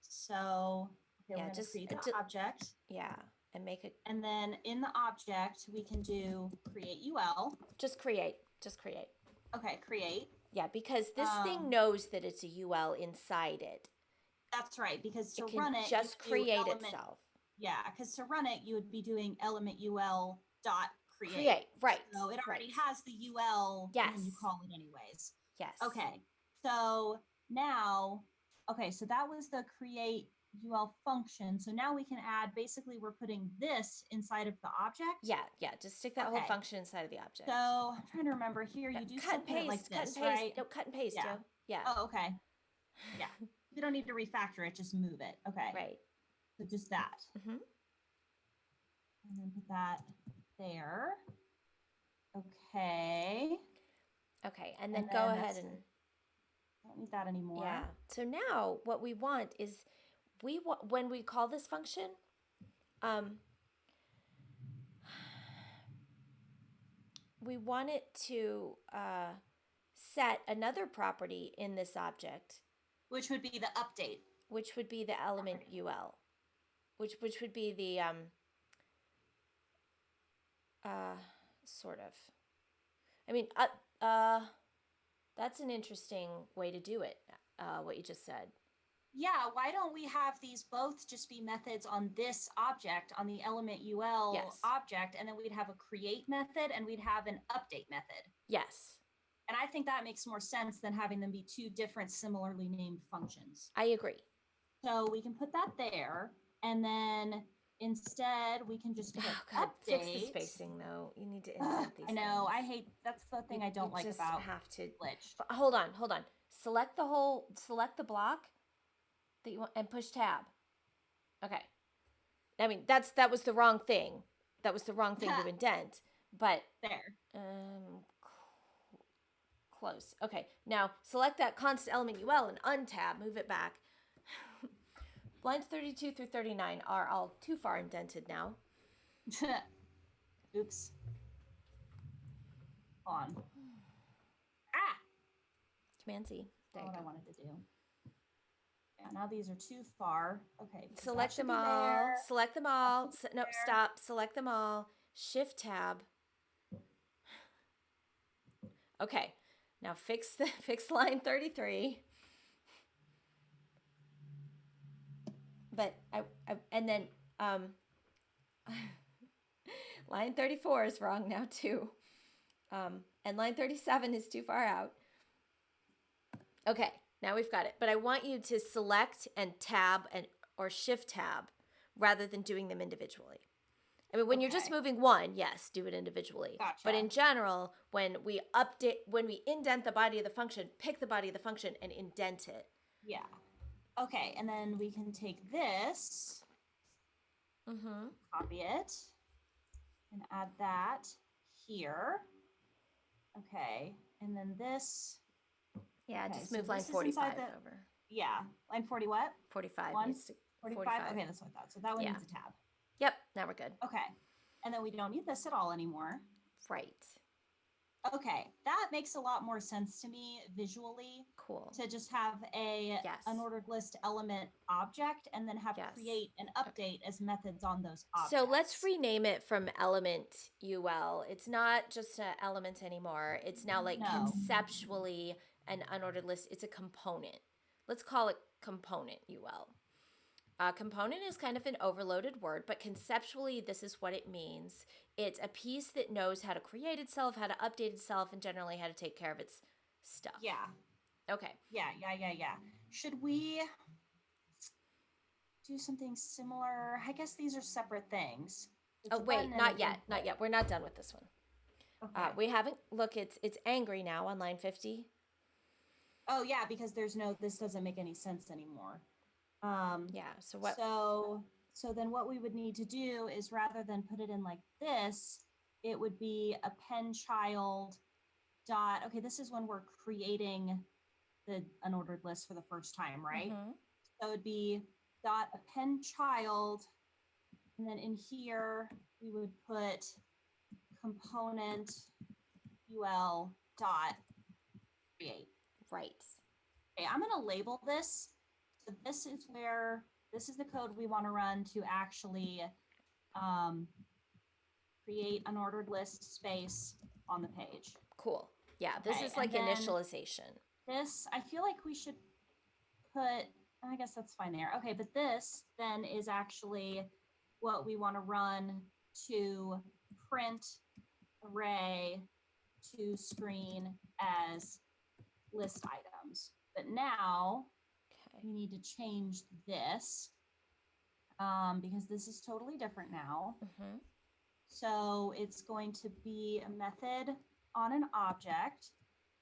So, okay, we're going to create the object. Yeah, and make it. And then in the object, we can do create UL. Just create. Okay, create. Yeah, because this thing knows that it's a UL inside it. That's right, because to run it, just create itself. Yeah, because to run it, you would be doing element UL dot create. Create, right. So it already has the UL when you call it anyways. Yes. Okay, so now, okay, so that was the create UL function. So now we can add, basically we're putting this inside of the object. Yeah, just stick that whole Okay. function inside of the object. So I'm trying to remember here, you do cut and something paste, like cut this, and paste. right? No, cut and paste, Yeah. Joe. Yeah. Oh, okay. Yeah. We don't need to refactor it, just move it. Okay. Right. So just that. Mm-hmm. And then put that there. Okay. Okay, and then go ahead and don't need that anymore. Yeah. So now what we want is when we call this function, we want it to set another property in this object, which would be the update, which would be the element UL, which would be the sort of. I mean, that's an interesting way to do it. What you just said. Yeah, why don't we have these both just be methods on this object, on the element UL object, and then we'd have a create method and we'd have an update method. Yes. And I think that makes more sense than having them be two different similarly named functions. I agree. So we can put that there, and then instead we can just put update. Fix the spacing though. You need to indent these. I know. things. I hate, that's the thing I don't like about have to glitch. Hold on. Select the block that you want and push tab. Okay. I mean, that was the wrong thing. That was the wrong thing to indent, but there. Close. Okay. Now select that constant element UL and untab, move it back. Lines 32 through 39 are all too far indented now. Oops. On. Command C. That's what I wanted to do. Yeah, now these are too far. Okay. Select them all. Select them all. No, stop. Select them all. Shift tab. Okay. Now fix line 33. But and then line 34 is wrong now too. And line 37 is too far out. Okay, now we've got it. But I want you to select and tab or shift tab rather than doing them individually. I mean, when you're just moving one, yes, do it individually. Gotcha. But in general, when we indent the body of the function, pick the body of the function and indent it. Yeah. Okay, and then we can take this, copy it, and add that here. Okay, and then this. Yeah, just move line 45 over. Yeah, line 40 what? 45. 45? Okay, that's what I thought. So that one needs a tab. Yep, now we're good. Okay, and then we don't need this at all anymore. Right. Okay, that makes a lot more sense to me visually. Cool. To just have a unordered list element object and then have create and update as methods on those objects. So let's rename it from element UL. It's not just an element anymore. It's now conceptually an unordered list. It's a component. Let's call it component UL. Component is kind of an overloaded word, but conceptually, this is what it means. It's a piece that knows how to create itself, how to update itself, and generally how to take care of its stuff. Yeah. Okay. Yeah. Should we do something similar? I guess these are separate things. Oh, wait, not yet. Not yet. We're not done with this one. Okay. We haven't, look, it's angry now on line 50. Oh, yeah, because this doesn't make any sense anymore. So what? So then what we would need to do is rather than put it in like this, it would be append child dot. Okay, this is when we're creating the unordered list for the first time, right? So it would be dot append child, and then in here we would put component UL dot create. Right. Okay, I'm going to label this. So this is the code we want to run to actually create an ordered list space on the page. Cool. Yeah, this is like initialization. This, I feel like we should put, I guess that's fine there. Okay, but this then is actually what we want to run to print array to screen as list items. But now we need to change this. because this is totally different now. Mm-hmm. So it's going to be a method on an object.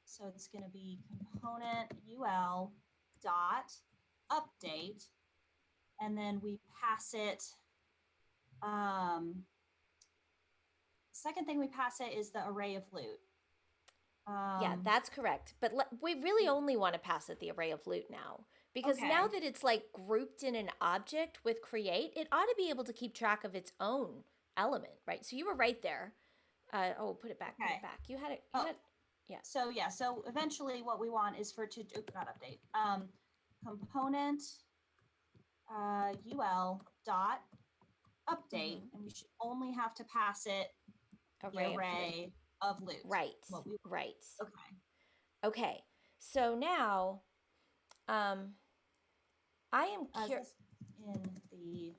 So it's going to be component ul dot update, and then we pass it. Second thing we pass it is the array of loot. Yeah, that's correct. But we really only want to pass it the array of loot now. Because Okay. now that it's like grouped in an object with create, it ought to be able to keep track of its own element, right? So you were right there. Put it back, put it back. You had it. Yeah. So yeah, so eventually what we want is for it to not update. Component ul dot update, and we should only have to pass it the array of loot. Right. Right. Okay. Okay. So now, I am curious. In the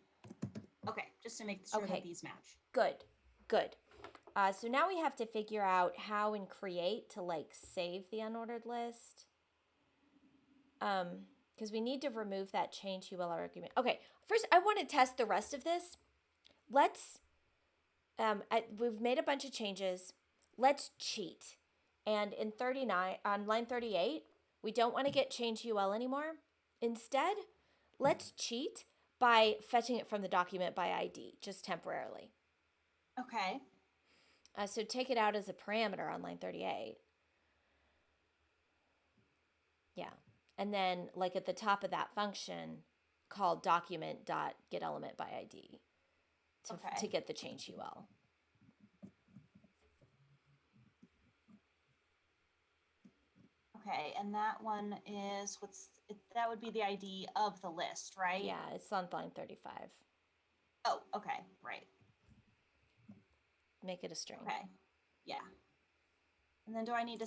just to make sure that these match. Good. So now we have to figure out how in create to like save the unordered list. Because we need to remove that change UL argument. Okay. First, I want to test the rest of this. Let's. We've made a bunch of changes. Let's cheat. And in 39 on line 38, we don't want to get change UL anymore. Instead, let's cheat by fetching it from the document by ID, just temporarily. Okay. So take it out as a parameter on line 38. Yeah. And then like at the top of that function, call document.getElementById to get the change UL. Okay, and that one is that would be the ID of the list, right? Yeah, it's on line 35. Oh, okay, right. Make it a string. Okay, yeah. And then do I need to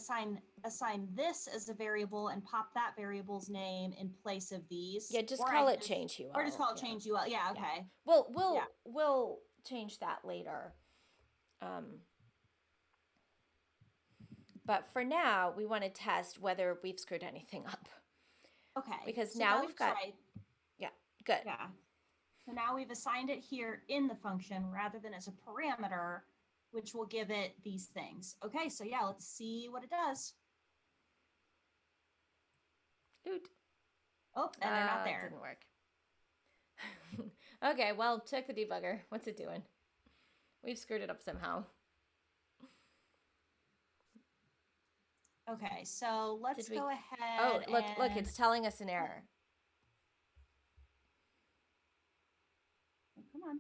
assign this as a variable and pop that variable's name in place of these? Yeah, just call it change UL. Or just call it change UL. Yeah, okay. Well, we'll change that later. But for now, we want to test whether we've screwed anything up. Okay. Because so now we've got... Right. Yeah, good. Yeah. So now we've assigned it here in the function rather than as a parameter, which will give it these things. Okay, so yeah, let's see what it does. Oot. Oh, and they're not there. It didn't work. Okay, well, check the debugger. What's it doing? We've screwed it up somehow. Okay, so let's go ahead. Oh, look, it's telling us an error. Come on.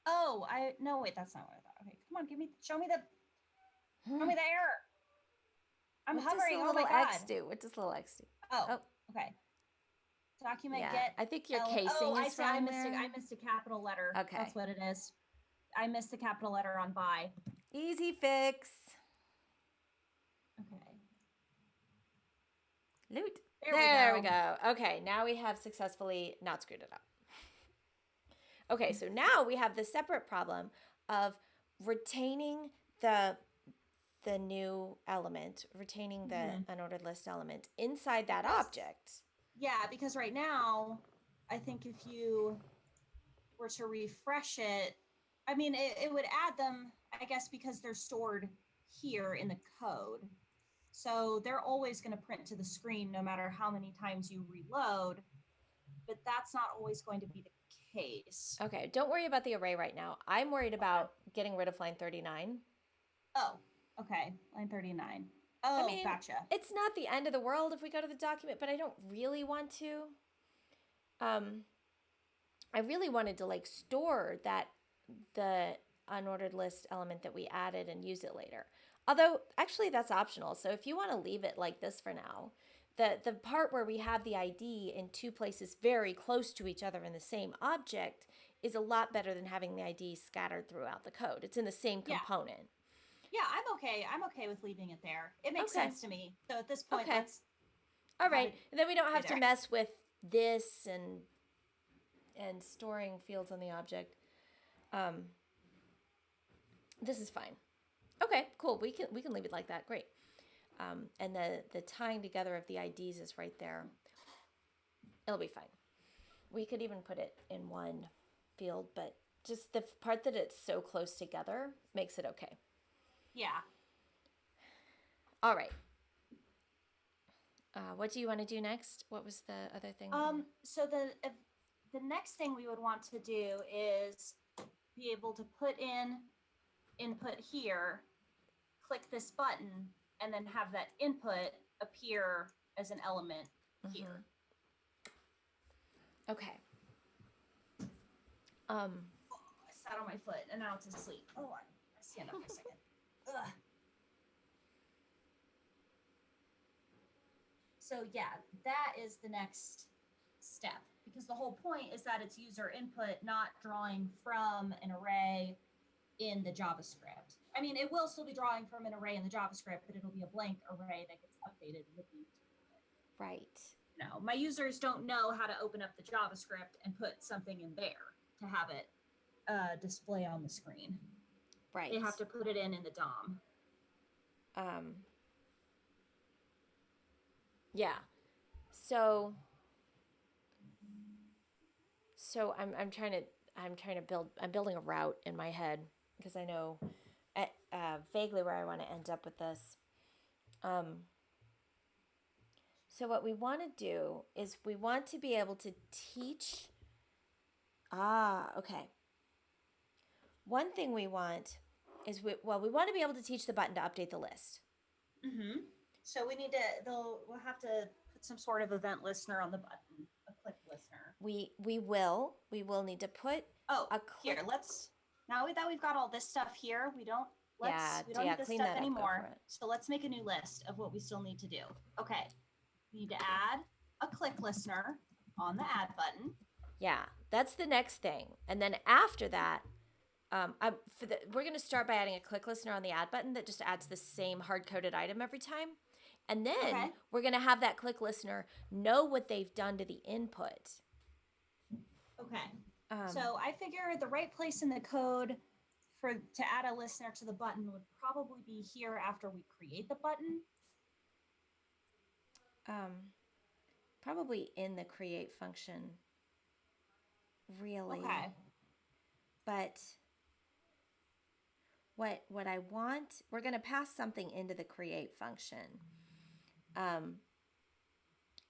Oh, no, wait, that's not what I thought. Okay, come on, show me the error. I'm hovering. Oh my God. X do? What does little X do? Oh, okay. Document yeah, get. I think your casing is wrong there. I missed a capital letter. Okay. That's what it is. I missed the capital letter on by. Easy fix. Okay. Loot. There we go. Okay, now we have successfully not screwed it up. Okay, so now we have the separate problem of retaining the new element, retaining the unordered list element inside that object. Yeah, because right now, I think if you were to refresh it, I mean, it would add them, I guess, because they're stored here in the code. So they're always going to print to the screen no matter how many times you reload, but that's not always going to be the case. Okay, don't worry about the array right now. I'm worried about getting rid of line 39. Oh, okay, line 39. Oh, I mean, gotcha. It's not the end of the world if we go to the document, but I don't really want to. I really wanted to like store the unordered list element that we added and use it later. Although, actually, that's optional. So if you want to leave it like this for now, the part where we have the ID in two places very close to each other in the same object is a lot better than having the ID scattered throughout the code. It's in the same component. Yeah, I'm okay with leaving it there. It makes sense to me. So at this point, let's... All right. And then we don't have to mess with this and storing fields on the object. This is fine. Okay, cool. We can leave it like that. Great. And the tying together of the IDs is right there. It'll be fine. we could even put it in one field, but just the part that it's so close together makes it okay. Yeah. All right. What do you want to do next? What was the other thing? So the next thing we would want to do is be able to put in input here, click this button, and then have that input appear as an element here. Okay. I sat on my foot and now it's asleep. Oh, I stand up for a second. Ugh. So yeah, that is the next step, because the whole point is that it's user input, not drawing from an array in the JavaScript. I mean, it will still be drawing from an array in the JavaScript, but it'll be a blank array that gets updated with the input. Right. No, my users don't know how to open up the JavaScript and put something in there to have it display on the screen. Right. They have to put it in the DOM. Yeah. So I'm trying to I'm building a route in my head because I know vaguely where I want to end up with this. So what we want to do is we want to be able to teach. Okay. One thing we want is we want to be able to teach the button to update the list. Mm-hmm. So we'll have to put some sort of event listener on the button, a click listener. We will need to put a click. Here, now that we've got all this stuff here, we don't need this stuff anymore. So let's make a new list of what we still need to do. Okay. We need to add a click listener on the add button. Yeah, that's the next thing. And then after that, we're going to start by adding a click listener on the add button that just adds the same hard-coded item every time. And then we're going to have that click listener know what they've done to the input. Okay. So I figure the right place in the code to add a listener to the button would probably be here after we create the button. Probably in the create function, really. Okay. But what I want, we're going to pass something into the create function,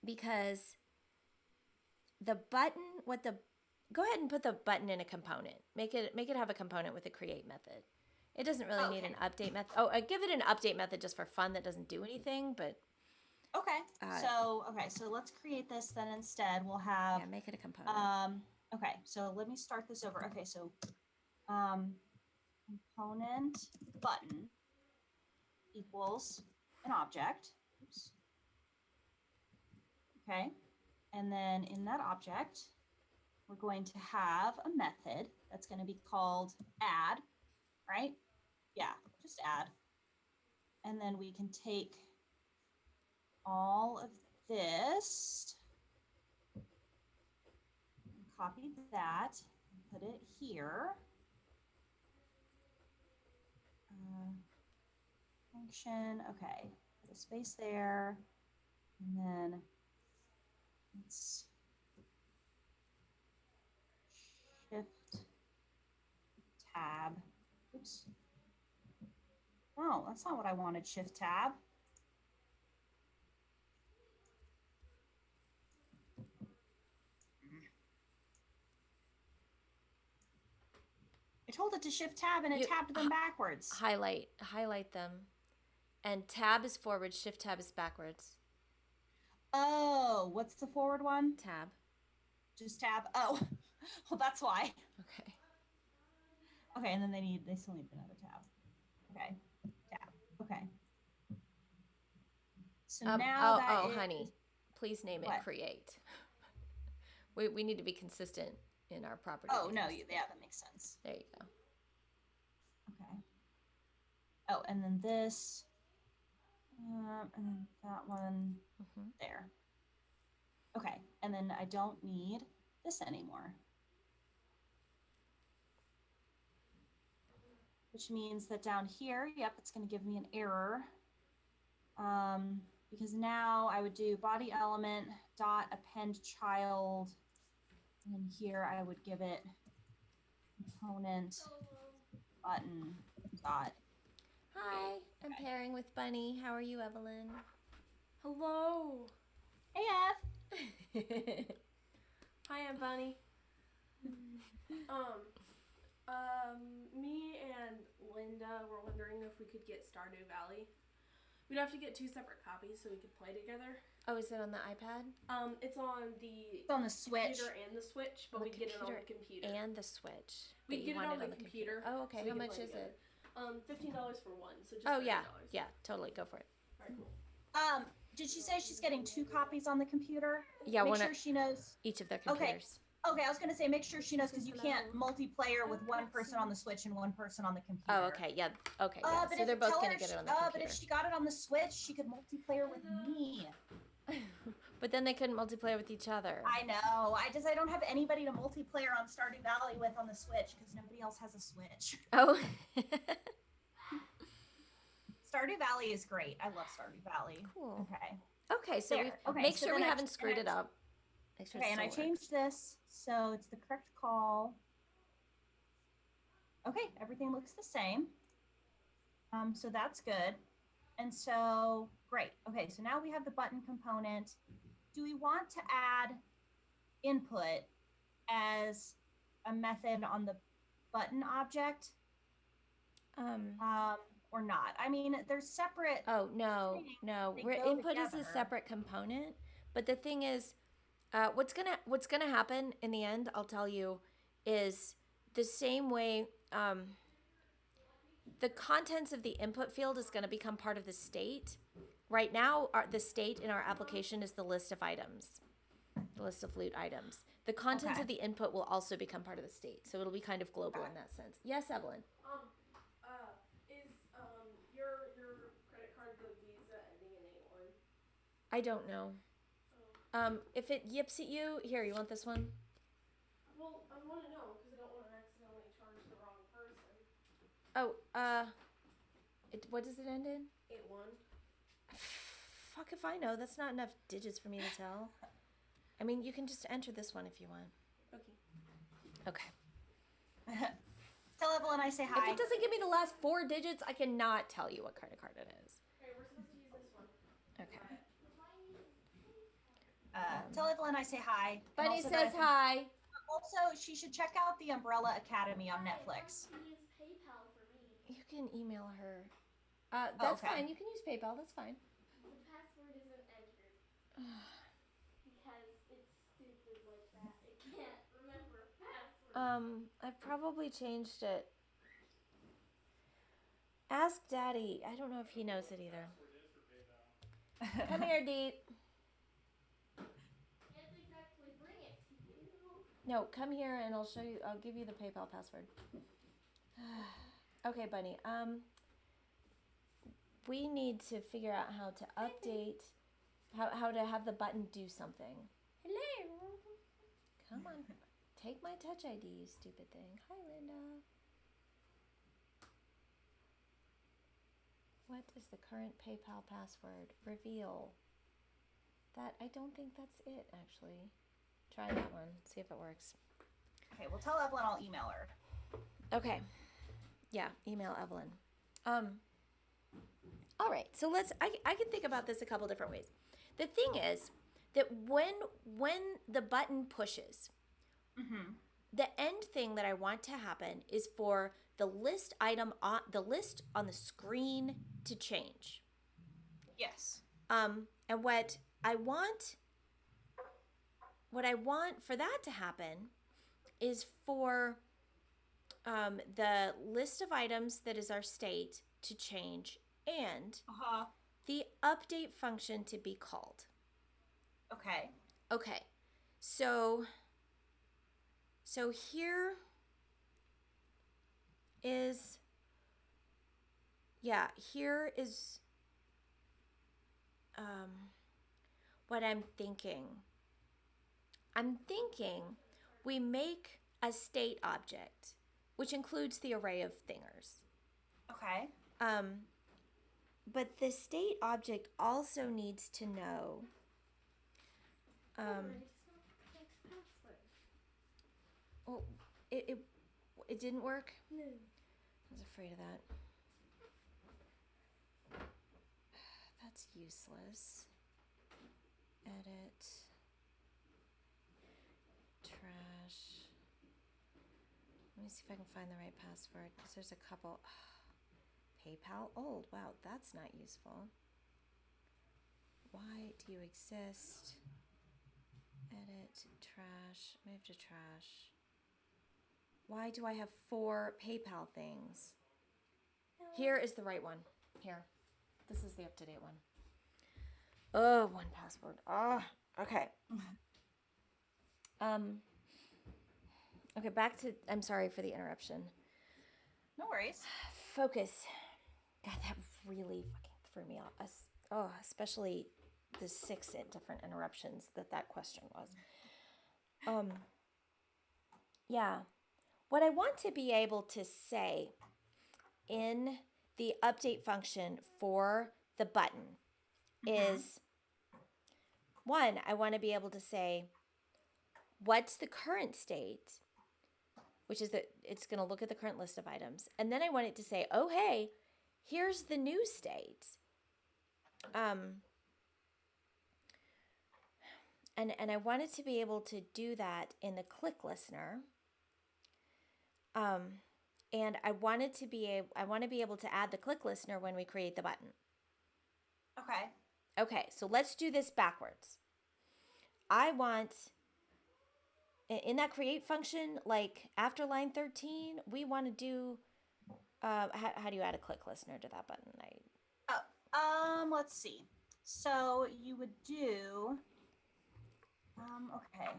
because the button, go ahead and put the button in a component. Make it have a component with a create method. It doesn't really need an update method. Oh, I give it an update method just for fun that doesn't do anything, but. Okay. So let's create this then instead. We'll have. Yeah, make it a component. Okay. So let me start this over. Okay. So, component button equals an object. Oops. Okay. And then in that object, we're going to have a method that's going to be called add, right? Yeah, just add. And then we can take all of this, copy that, and put it here. Function, okay, put a space there, and then let's shift tab. Oops. Oh, that's not what I wanted, shift tab. I told it to shift tab and it tabbed them backwards. Highlight them. And tab is forward, shift tab is backwards. Oh, what's the forward one? Tab. Just tab. Oh, well, that's why. Okay. Okay, and then they still need another tab. Okay, tab. Okay. So now honey, please name it create. We need to be consistent in our property. Oh, no, yeah, that makes sense. There you go. Okay. Oh, and then this, and then that one there. Okay, and then I don't need this anymore. Which means that down here, yep, it's going to give me an error. Because now I would do body element dot append child And here I would give it component button dot. Hi, I'm pairing with Bunny. How are you, Evelyn? Hello. Hey, Ev. Hi, I'm Bunny. Me and Linda were wondering if we could get Stardew Valley. We'd have to get 2 separate copies so we could play together. Oh, is it on the iPad? It's on the Switch. computer and the Switch, but we get it on the computer. And the Switch. We get it on the computer. Oh, okay. So how much is it? $15 for one. So just $30. $30. Yeah, totally. Go for it. All right, cool. Did she say she's getting 2 copies on the computer? Yeah, make sure she knows. Each of their computers. Okay, I was gonna say make sure she knows because you can't multiplayer with one person on the Switch and one person on the computer. Oh, okay. Yeah. Okay. Yeah. But So they're both gonna get it on the computer. But if she got it on the Switch, she could multiplayer with me. But then they couldn't multiplayer with each other. I know. I don't have anybody to multiplayer on Stardew Valley with on the Switch because nobody else has a Switch. Oh. Stardew Valley is great. I love Stardew Valley. Cool. Okay. Okay. So make sure we haven't screwed it up. Make sure okay, and I changed this so it's the correct call. Okay, everything looks the same. So that's good. And so, great. Okay, so now we have the button component. Do we want to add input as a method on the button object? Or not? I mean, they're separate. Oh, no. Input is a separate component. But the thing is, what's gonna happen in the end, I'll tell you, is the same way the contents of the input field is going to become part of the state. Right now, the state in our application is the list of items, the list of loot items. The contents of the input will also become part of the state, so it'll be kind of global in that sense. Yes, Evelyn? Is your credit card the Visa ending in 81? I don't know. If it yips at you, here, you want this one? Well, I want to know because I don't want to accidentally charge the wrong person. Oh, what does it end in? 81. Fuck if I know. That's not enough digits for me to tell. I mean, you can just enter this one if you want. Okay. Tell Evelyn I say hi. If it doesn't give me the last 4 digits, I cannot tell you what credit card it is. Okay, we're supposed to use this one. Okay. Tell Evelyn I say hi. Bunny says hi. Also, she should check out the Umbrella Academy on Netflix. Use PayPal for me. You can email her. That's fine. You can use PayPal. That's fine. The password isn't entered. Because it's stupid like that. It can't remember a password. I've probably changed it. Ask Daddy. I don't know if he knows it either. Come here, Deet. Can't exactly bring it to you. No, come here and I'll show you. I'll give you the PayPal password. Okay, Bunny. We need to figure out how to update, how to have the button do something. Hello. Come on. Take my Touch ID, you stupid thing. Hi, Linda. What is the current PayPal password? Reveal. I don't think that's it, actually. Try that one. See if it works. Okay, well, tell Evelyn I'll email her. Okay. Yeah, email Evelyn. All right, so I can think about this a couple different ways. The thing is that when the button pushes, the end thing that I want to happen is for the list item on the list on the screen to change. Yes. And what I want for that to happen is for the list of items that is our state to change and the update function to be called. Okay. Okay. So here is what I'm thinking. I'm thinking we make a state object, which includes the array of thingers. Okay. But the state object also needs to know. Oh, it didn't work? No. I was afraid of that. That's useless. Edit. Trash. Let me see if I can find the right password because there's a couple. PayPal old. Wow, that's not useful. Why do you exist? Edit. Trash. Move to trash. Why do I have 4 PayPal things? Here is the right one. Here. This is the up-to-date one. Oh, 1Password. Okay. Okay, back to, I'm sorry for the interruption. No worries. Focus. God, that really fucking threw me off. Especially the 6 different interruptions that question was. Yeah. What I want to be able to say in the update function for the button is, one, I want to be able to say, what's the current state? Which is that it's going to look at the current list of items. And then I want it to say, oh, hey, here's the new state. And I wanted to be able to do that in the click listener. And I want to be able to add the click listener when we create the button. Okay. Okay, so let's do this backwards. I want, in that create function, like after line 13, we want to do, how do you add a click listener to that button? Let's see. So you would do, okay.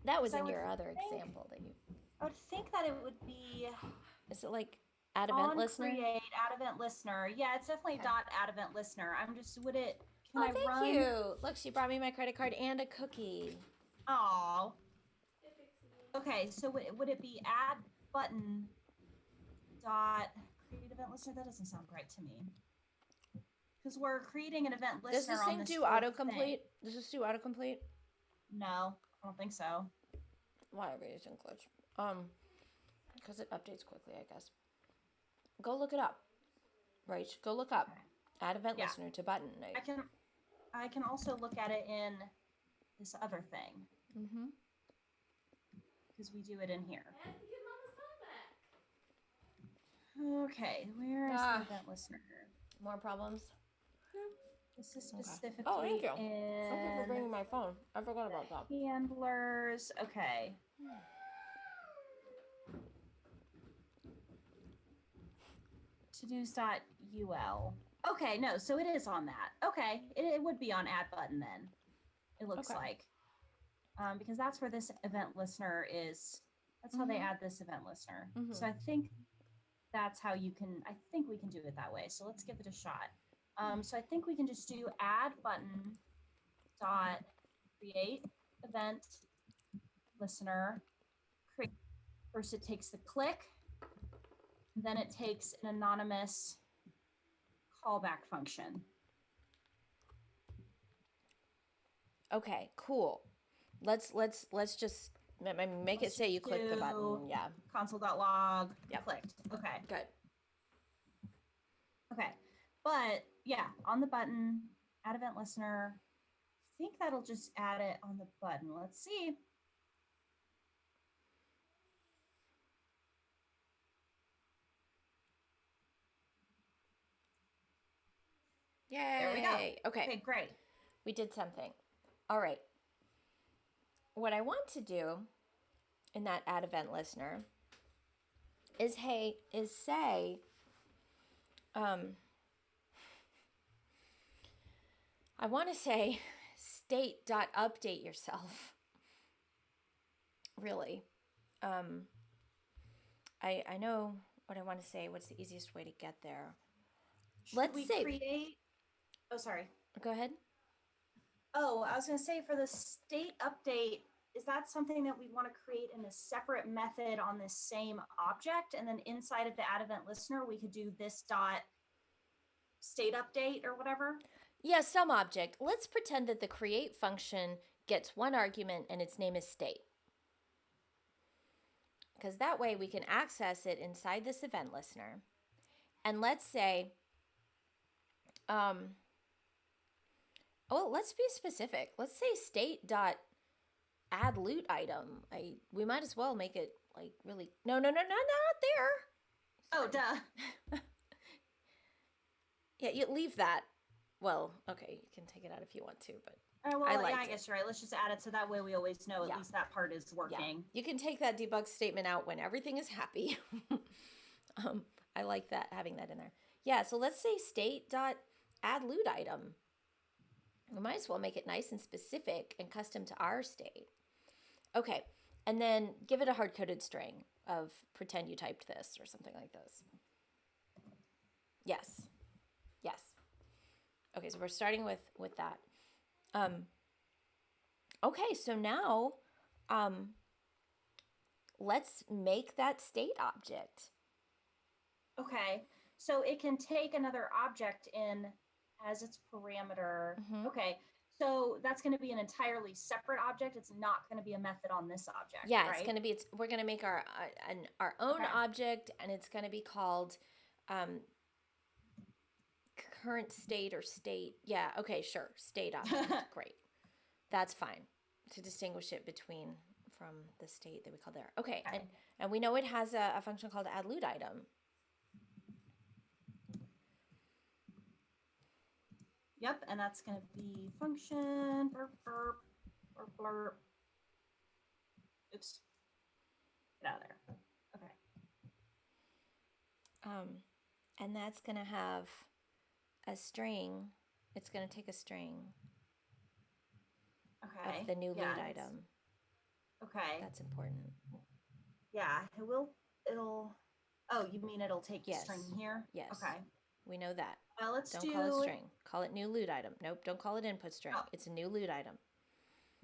That was So in your other example that you. I would think that it would be. Is it like add event listener? Create add event listener. Yeah, it's definitely Okay. dot add event listener. I'm just can I thank run? you. Look, she brought me my credit card and a cookie. Oh. Okay, so would it be add button dot create event listener? That doesn't sound right to me. Because we're creating an event listener. Does this thing do whole autocomplete? thing. Does this do autocomplete? No, I don't think so. Why are we using glitch? Because it updates quickly, I guess. Go look it up. Rach, go look up. Okay. Add event listener to button. I can also look at it in this other thing. Mm-hmm. Because we do it in here. I have to get Mama's phone back. Okay, where is the event listener? More problems? This is specifically Oh, thank you. in Thank you for bringing my phone. I forgot about that. handlers. Okay. To-dos.ul. Okay, no, so it is on that. Okay, it would be on add button then. It looks like. Because that's where this event listener is. That's how they add this event listener. So I think that's how we can do it that way. So let's give it a shot. So I think we can just do add button dot create event listener. First it takes the click, then it takes an anonymous callback function. Okay, cool. Let's just make it say you click the button. Yeah. Console.log. Yep. Clicked. Okay. Good. Okay. But yeah, on the button, add event listener. I think that'll just add it on the button. Let's see. Yay. There we go. Okay, great. We did something. All right. What I want to do in that add event listener is say, I want to say state.update yourself. Really. I know what I want to say. What's the easiest way to get there? Let's create. Oh, sorry. Go ahead. Oh, I was going to say for the state update, is that something that we want to create in a separate method on this same object? And then inside of the add event listener, we could do this dot state update or whatever? Yeah, some object. Let's pretend that the create function gets one argument and its name is state. Because that way we can access it inside this event listener. And let's say, let's be specific. Let's say state dot add loot item. We might as well make it like really, no, not there. Oh, duh. Yeah, you leave that. Well, okay, you can take it out if you want to, but I guess you're right. Let's just add it so that way we always know at least that part is working. Yeah. You can take that debug statement out when everything is happy. I like that, having that in there. Yeah, so let's say state dot add loot item. We might as well make it nice and specific and custom to our state. Okay, and then give it a hard-coded string of pretend you typed this or something like this. Yes. Okay, so we're starting with that. Okay, so now let's make that state object. Okay, so it can take another object in as its parameter. Mm-hmm. Okay, so that's going to be an entirely separate object. It's not going to be a method on this object. Yeah, right? It's going to be. We're going to make our own object, and it's going to be called current state or state. Yeah. Okay. Sure. State object. Great. That's fine to distinguish it from the state that we call there. Okay. And we know it has a function called add loot item. Yep, and that's going to be function burp. Oops. Get out of there. Okay. And that's going to have a string. It's going to take a string. Okay. Of the new loot item. Okay. That's important. Yeah, it'll. Oh, you mean it'll take the string here? Yes. Okay. We know that. Well, don't call it string. Call it new loot item. Nope, don't call it input string. Oh. It's a new loot item.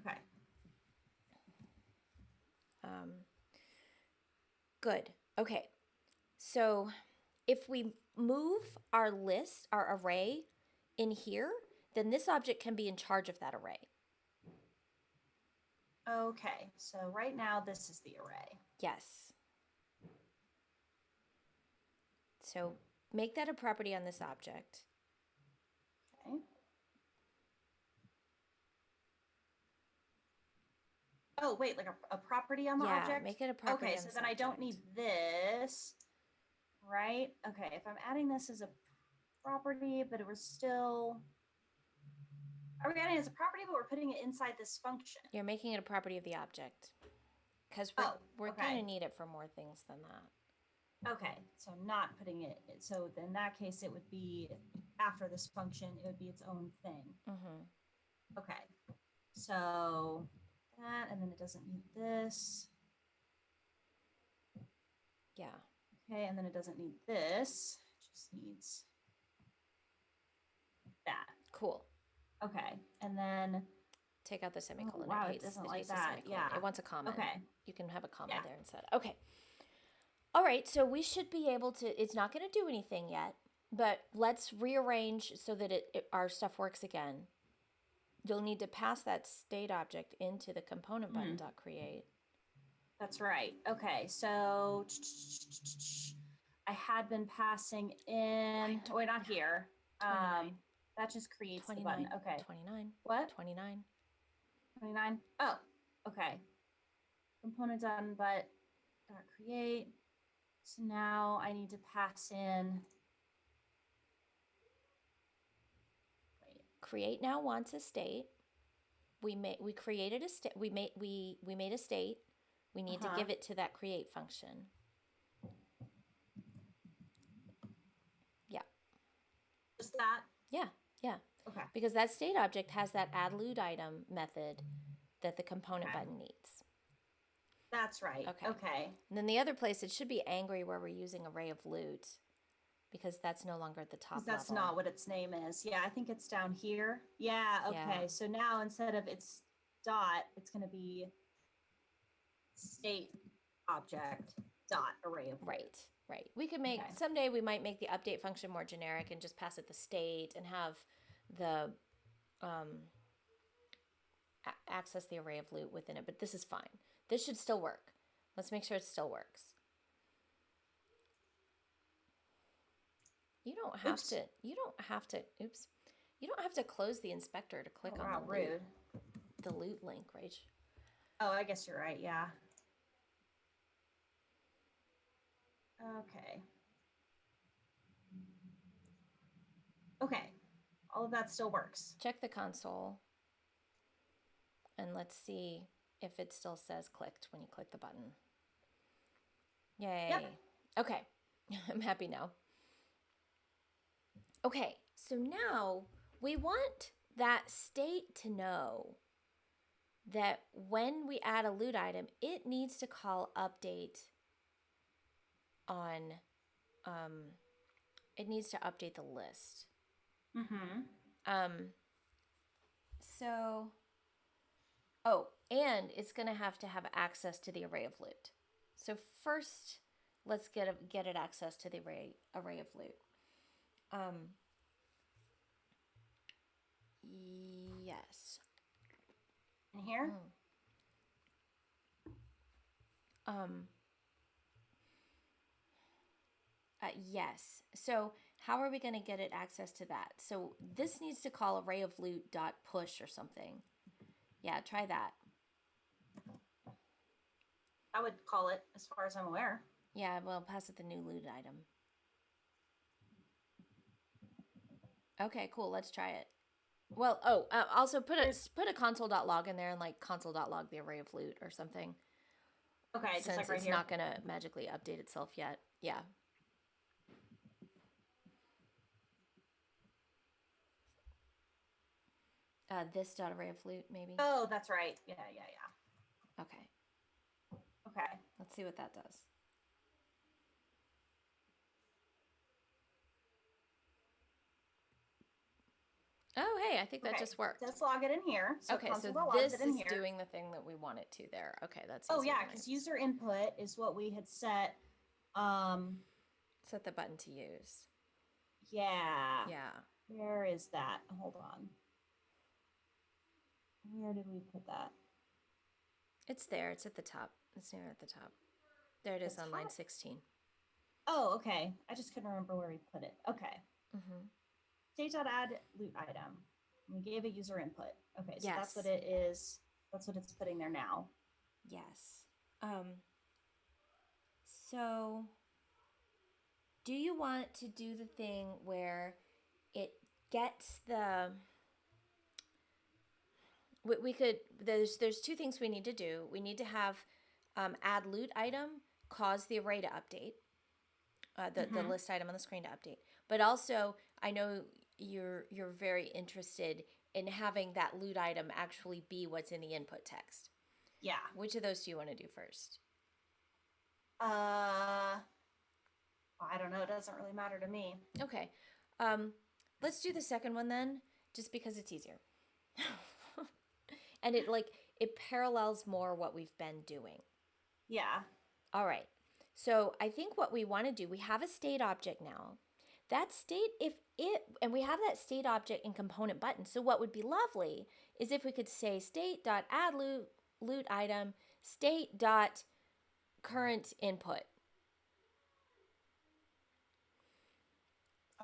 Okay. Good. Okay. So if we move our list, our array in here, then this object can be in charge of that array. Okay. So right now this is the array. Yes. So make that a property on this object. Okay. Oh, wait, like a property on the object? Yeah, make it a property. Okay, so then I don't need this, right? Okay, if I'm adding this as a property, but it was still... Are we adding it as a property, but we're putting it inside this function? You're making it a property of the object. Because we're going to need it for more things than that. Okay, so not putting it... So in that case, it would be, after this function, it would be its own thing. Mm-hmm. Okay, so... that, and then it doesn't need this. Yeah. Okay, and then it doesn't need this. It just needs that. Cool. Okay, and then take out the semicolon. Oh, wow, it doesn't like that. Yeah. It wants a comma. Okay. You can have a comma there instead. Okay. All right, so we should be able to, it's not going to do anything yet, but let's rearrange so that our stuff works again. You'll need to pass that state object into the component button.create. That's right. Okay, so I had been passing in, wait, not here. That just creates 29. The button. Okay. 29. What? 29. 29. Oh, okay. Component done, but .create. So now I need to pass in. Create now wants a state. We created a state. We made a state. We need to give it to that create function. Yeah. Just that? Yeah. Okay. Because that state object has that add loot item method that the component button needs. That's right. Okay. And then the other place, it should be angry where we're using array of loot, because that's no longer at the top level. That's not what its name is. Yeah, I think it's down here. Yeah, okay. Yeah. So now instead of its dot, it's going to be state object dot array of loot. Right. We could make, someday we might make the update function more generic and just pass it the state and have the access the array of loot within it, but this is fine. This should still work. Let's make sure it still works. You don't have to, oops. You don't have to close the inspector to click on the loot link, Rach. Oh, I guess you're right, yeah. Okay. Okay, all of that still works. Check the console, and let's see if it still says clicked when you click the button. Yay. Yep. Okay, I'm happy now. Okay, so now we want that state to know that when we add a loot item, it needs to call update on, it needs to update the list. And it's going to have access to the array of loot. So first, let's get it access to the array of loot. Yes. In here? Yes. So how are we going to get it access to that? So this needs to call array of loot dot push or something. Yeah, try that. I would call it, as far as I'm aware. Yeah, well, pass it the new loot item. Okay, cool. Let's try it. Well, also put a console.log in there and like console.log the array of loot or something. Okay, just since like right it's here. not going to magically update itself yet. Yeah. This dot array of loot, maybe. Oh, that's right. Yeah. Okay. Okay. Let's see what that does. Oh, hey, I think that just worked. Let's log it in here. Okay, so this is doing the thing that we want it to there. Okay, that's Oh, yeah, because user input is what we had set. Set the button to use. Yeah. Yeah. Where is that? Hold on. Where did we put that? It's there. It's at the top. It's near at the top. There it is on line 16. Oh, okay. I just couldn't remember where we put it. Okay. State.add loot item. We gave a user input. Okay, so that's what it is. That's what it's putting there now. Yes. So do you want to do the thing where it gets the... We could, there's two things we need to do. We need to have add loot item cause the array to update, the list item on the screen to update. But also, I know you're very interested in having that loot item actually be what's in the input text. Yeah. Which of those do you want to do first? I don't know. It doesn't really matter to me. Okay. Let's do the second one then, just because it's easier. And it parallels more what we've been doing. Yeah. All right. So I think what we want to do, we have a state object now. That state, and we have that state object in component button. So what would be lovely is if we could say state.add loot item, state.current input.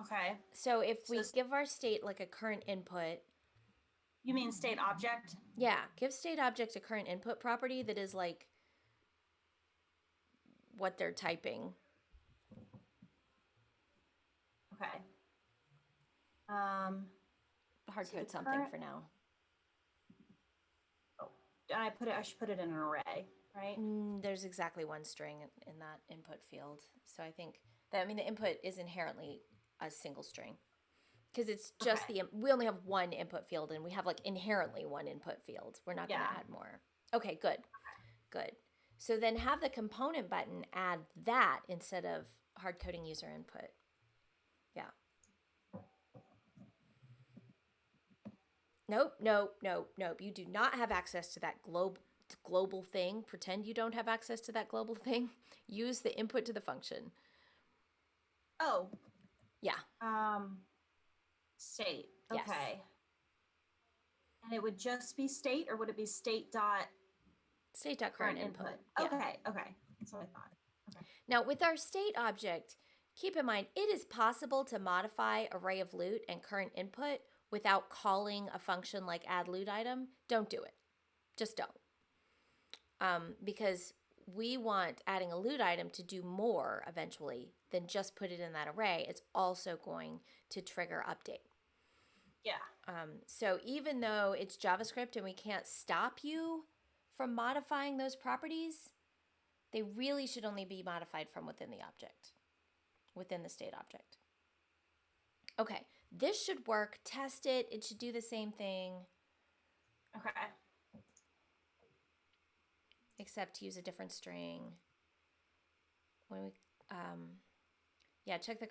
Okay. So if we give our state like a current input. You mean state object? Yeah. Give state object a current input property that is like what they're typing. Okay. Hard code something for now. Oh, I should put it in an array, right? There's exactly one string in that input field. So I think that, the input is inherently a single string because it's just we only have one input field and we have like inherently one input field. We're not going to add more. Okay, good. Good. So then have the component button add that instead of hard coding user input. Yeah. Nope. You do not have access to that global thing. Pretend you don't have access to that global thing. Use the input to the function. Oh. Yeah. State. Okay. Yes. And it would just be state, or would it be state dot State.current input. Yeah. Okay, okay. That's what I thought. Okay. Now, with our state object, keep in mind it is possible to modify array of loot and current input without calling a function like add loot item. Don't do it. Just don't. Because we want adding a loot item to do more eventually than just put it in that array. It's also going to trigger update. Yeah. So even though it's JavaScript and we can't stop you from modifying those properties, they really should only be modified from within the object, within the state object. Okay, this should work. Test it. It should do the same thing. Okay. Except use a different string. When we, yeah, check the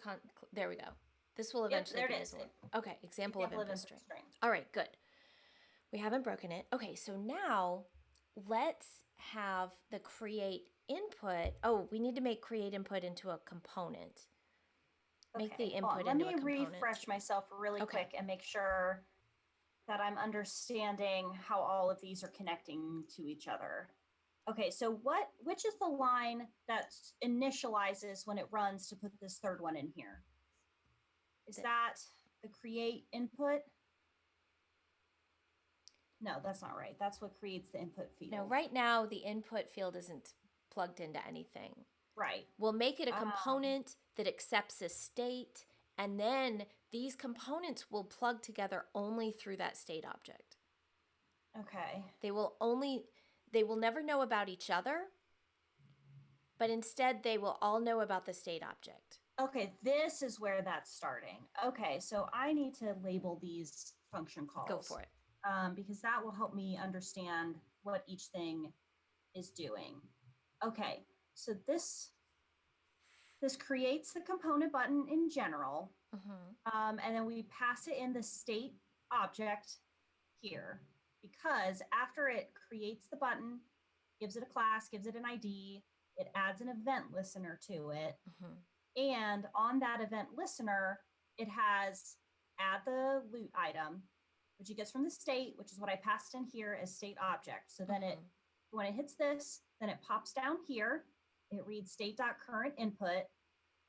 there we go. This will eventually there be it is. Okay, example of input string. All right, good. We haven't broken it. Okay, so now let's have the create input. Oh, we need to make create input into a component. Make the input into a component. Let me refresh myself really quick and make sure that I'm understanding how all of these are connecting to each other. Okay, so which is the line that initializes when it runs to put this third one in here? Is that the create input? No, that's not right. That's what creates the input field. No, right now the input field isn't plugged into anything. Right. We'll make it a component that accepts a state, and then these components will plug together only through that state object. Okay. They will never know about each other, but instead they will all know about the state object. Okay, this is where that's starting. Okay, so I need to label these function calls. Go for it. Because that will help me understand what each thing is doing. Okay, so this creates the component button in general, and then we pass it in the state object here, because after it creates the button, gives it a class, gives it an ID, it adds an event listener to it. And on that event listener, it has add the loot item, which it gets from the state, which is what I passed in here as state object. So then when it hits this, then it pops down here. It reads state.current input.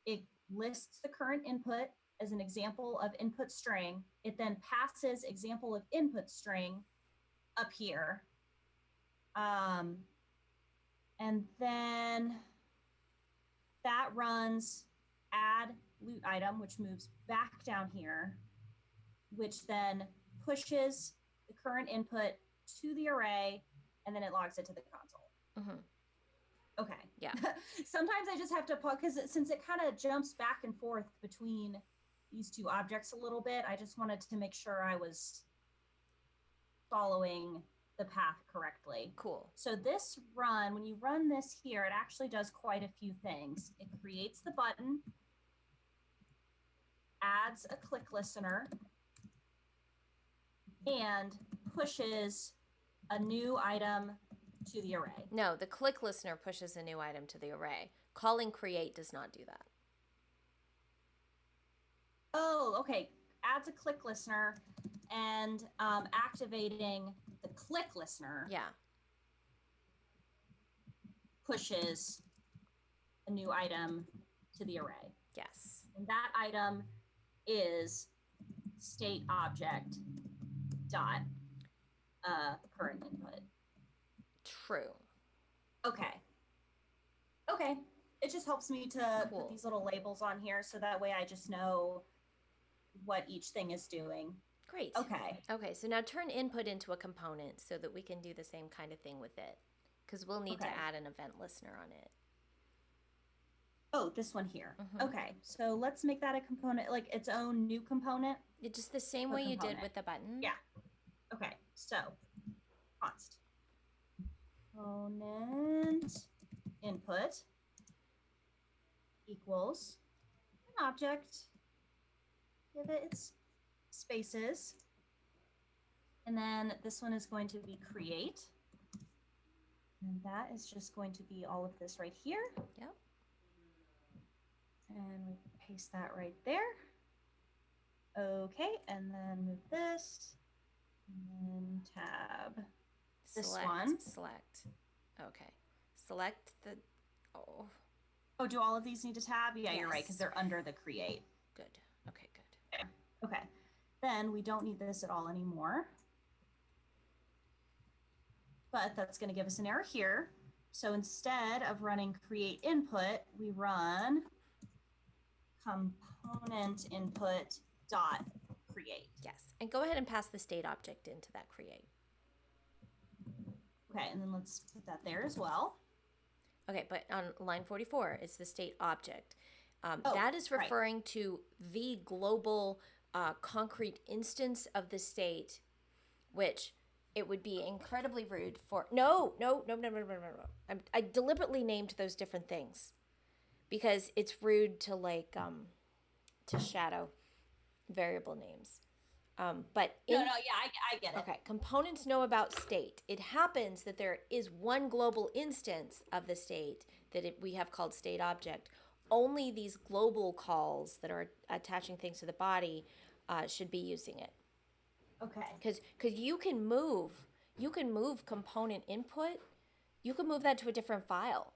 It lists the current input as an example of input string. It then passes example of input string up here. And then that runs add loot item, which moves back down here, which then pushes the current input to the array, and then it logs it to the console. Okay. Yeah. Sometimes I just have to pause, because since it kind of jumps back and forth between these two objects a little bit, I just wanted to make sure I was following the path correctly. Cool. So this run, when you run this here, it actually does quite a few things. It creates the button, adds a click listener, and pushes a new item to the array. No, the click listener pushes a new item to the array. Calling create does not do that. Oh, okay. Adds a click listener and activating the click listener. Yeah. Pushes a new item to the array. Yes. And that item is state object dot current input. True. Okay. Okay. It just helps me to Cool. put these little labels on here, so that way I just know what each thing is doing. Great. Okay. Okay, so now turn input into a component so that we can do the same kind of thing with it, because we'll need to add an event listener on it. Oh, this one here. Okay, so let's make that a component, like its own new component. It's just the same way you did with the button. Yeah. Okay, so const component input equals an object. Give it its spaces. And then this one is going to be create. And that is just going to be all of this right here. Yep. And we paste that right there. Okay, and then move this. And then tab. This one. Select. Okay. Select the, Oh, do all of these need a tab? Yeah, Yes. you're right, because they're under the create. Good. Okay, good. Okay. Then we don't need this at all anymore. But that's going to give us an error here. So instead of running create input, we run component input dot create. Yes. And go ahead and pass the state object into that create. Okay, and then let's put that there as well. Okay, but on line 44, it's the state object. Oh, that is right. referring to the global concrete instance of the state, which it would be incredibly rude for. No. I deliberately named those different things because it's rude to to shadow variable names. But yeah, I get it. Okay, components know about state. It happens that there is one global instance of the state that we have called state object. Only these global calls that are attaching things to the body should be using it. Okay. Because you can move component input. You can move that to a different file.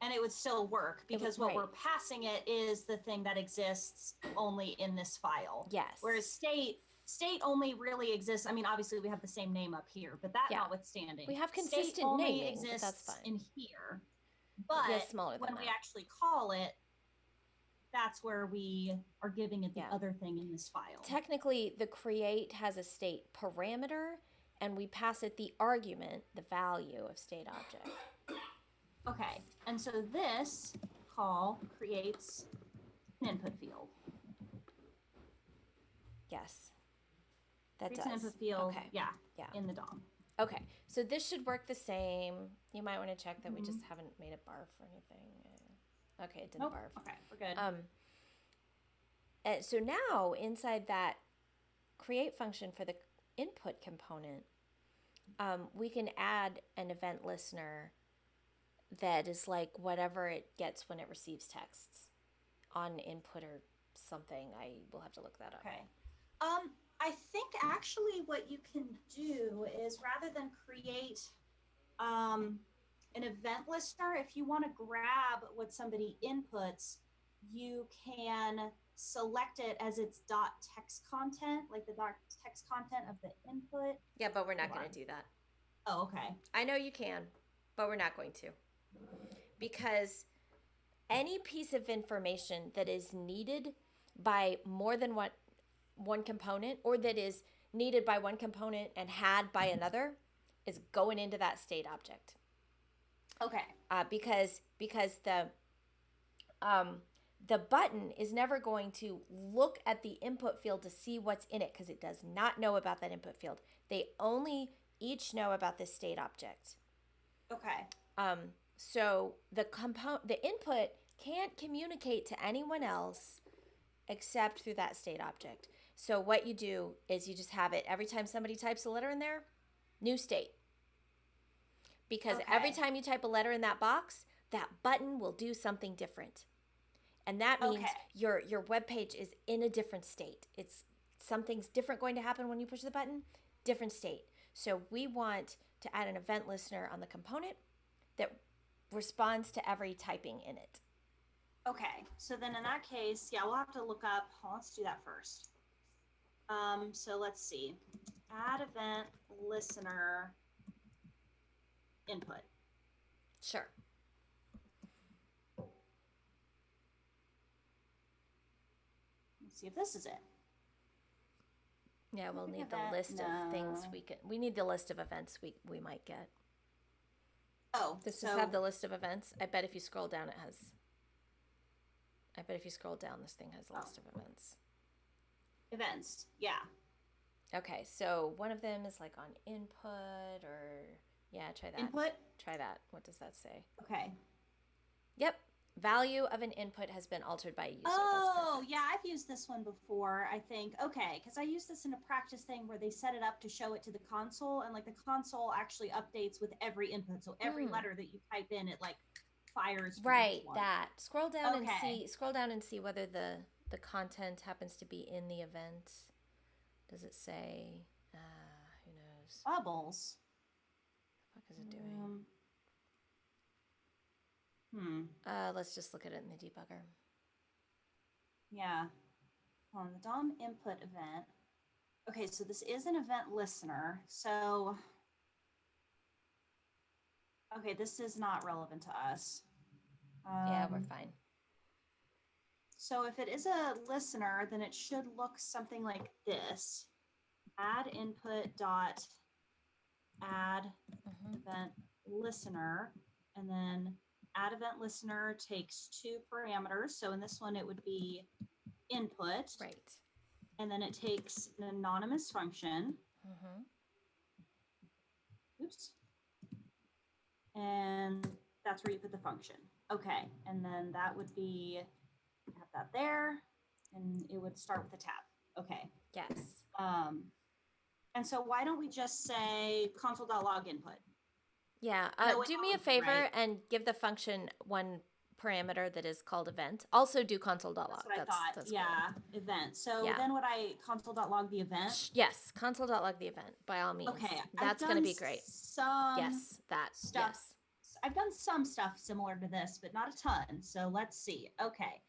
And it would still work because what right. we're passing it is the thing that exists only in this file. Yes. Whereas state only really exists. I mean, obviously we have the same name up here, but that notwithstanding, we have consistent state only naming, exists but that's fine. in here. But smaller when than we that. actually call it, that's where we are giving it the other thing in this file. Technically, the create has a state parameter, and we pass it the argument, the value of state object. Okay, and so this call creates an input field. Yes, that Creates does. an input field, Okay. yeah, Yeah. in the DOM. Okay, so this should work the same. You might want to check that we just haven't made it barf or anything. Okay, it didn't barf. Okay, we're good. And so now inside that create function for the input component, we can add an event listener that is like whatever it gets when it receives texts on input or something. I will have to look that up. Okay. I think actually what you can do is rather than create an event listener, if you want to grab what somebody inputs, you can select it as its .text content, like the .text content of the input. Yeah, but we're not going to do that. Oh, okay. I know you can, but we're not going to. Because any piece of information that is needed by more than one component, or that is needed by one component and had by another, is going into that state object. Okay. Because the button is never going to look at the input field to see what's in it because it does not know about that input field. They only each know about the state object. Okay. So the input can't communicate to anyone else except through that state object. So what you do is you just have it every time somebody types a letter in there, new state. Because every time you type a letter in that box, that button will do something different. And that means your web page is in a different state. It's something's different going to happen when you push the button, different state. So we want to add an event listener on the component that responds to every typing in it. Okay, so then in that case, we'll have to look up, let's do that first. So let's see, add event listener input. Sure. Let's see if this is it. Yeah, we'll need the list of things we need the list of events we might get. Oh, does this have the list of events? I bet if you scroll down this thing has a list of events. Events, yeah. Okay, so one of them is like on input try that. Input? Try that. What does that say? Okay. Yep. Value of an input has been altered by a user. Oh, yeah, I've used this one before, I think. Okay, because I used this in a practice thing where they set it up to show it to the console, and like the console actually updates with every input. So every letter that you type in, it like fires. Right, that. Scroll down and see whether the content happens to be in the event. Does it say Who knows? Bubbles. What the fuck is it doing? Let's just look at it in the debugger. Yeah. On the DOM input event. Okay, so this is an event listener. So, okay, this is not relevant to us. Yeah, we're fine. So if it is a listener, then it should look something like this. Add input dot add event listener, and then add event listener takes 2 parameters. So in this one, it would be input. Right. And then it takes an anonymous function. Oops. And that's where you put the function. Okay. And then that would be, have that there, and it would start with a tab. Okay. Yes. And so why don't we just say console.log input? Yeah. No, do me a favor and give the function one parameter that is called event. Also do console.log. That's what I thought. That's yeah, cool. Event. So then would I console.log the event? Yes, console.log the event by all means. Okay. That's going to be great. Yes, stuff. Yes. I've done some stuff similar to this, but not a ton. So let's see. Okay.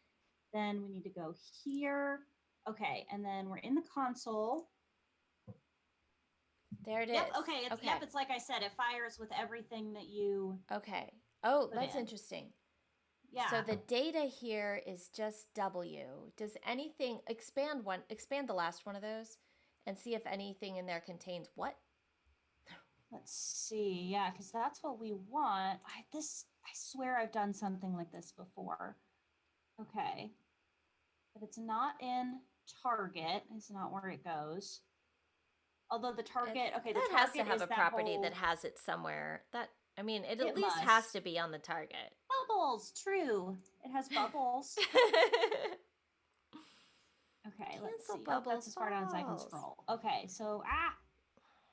Then we need to go here. Okay. And then we're in the console. There it is. Yep. Okay. Yep. It's like I said, it fires with everything that you. Okay. Oh, that's interesting. Yeah. So the data here is just W. Does anything expand the last one of those and see if anything in there contains what? Let's see. Yeah, because that's what we want. I swear I've done something like this before. Okay. But it's not in target. It's not where it goes. Although the target, the target has to have a property that has it somewhere. It at least has to be on the target. Bubbles, true. It has bubbles. Okay, let's see. That's as far down as I can scroll. Okay, so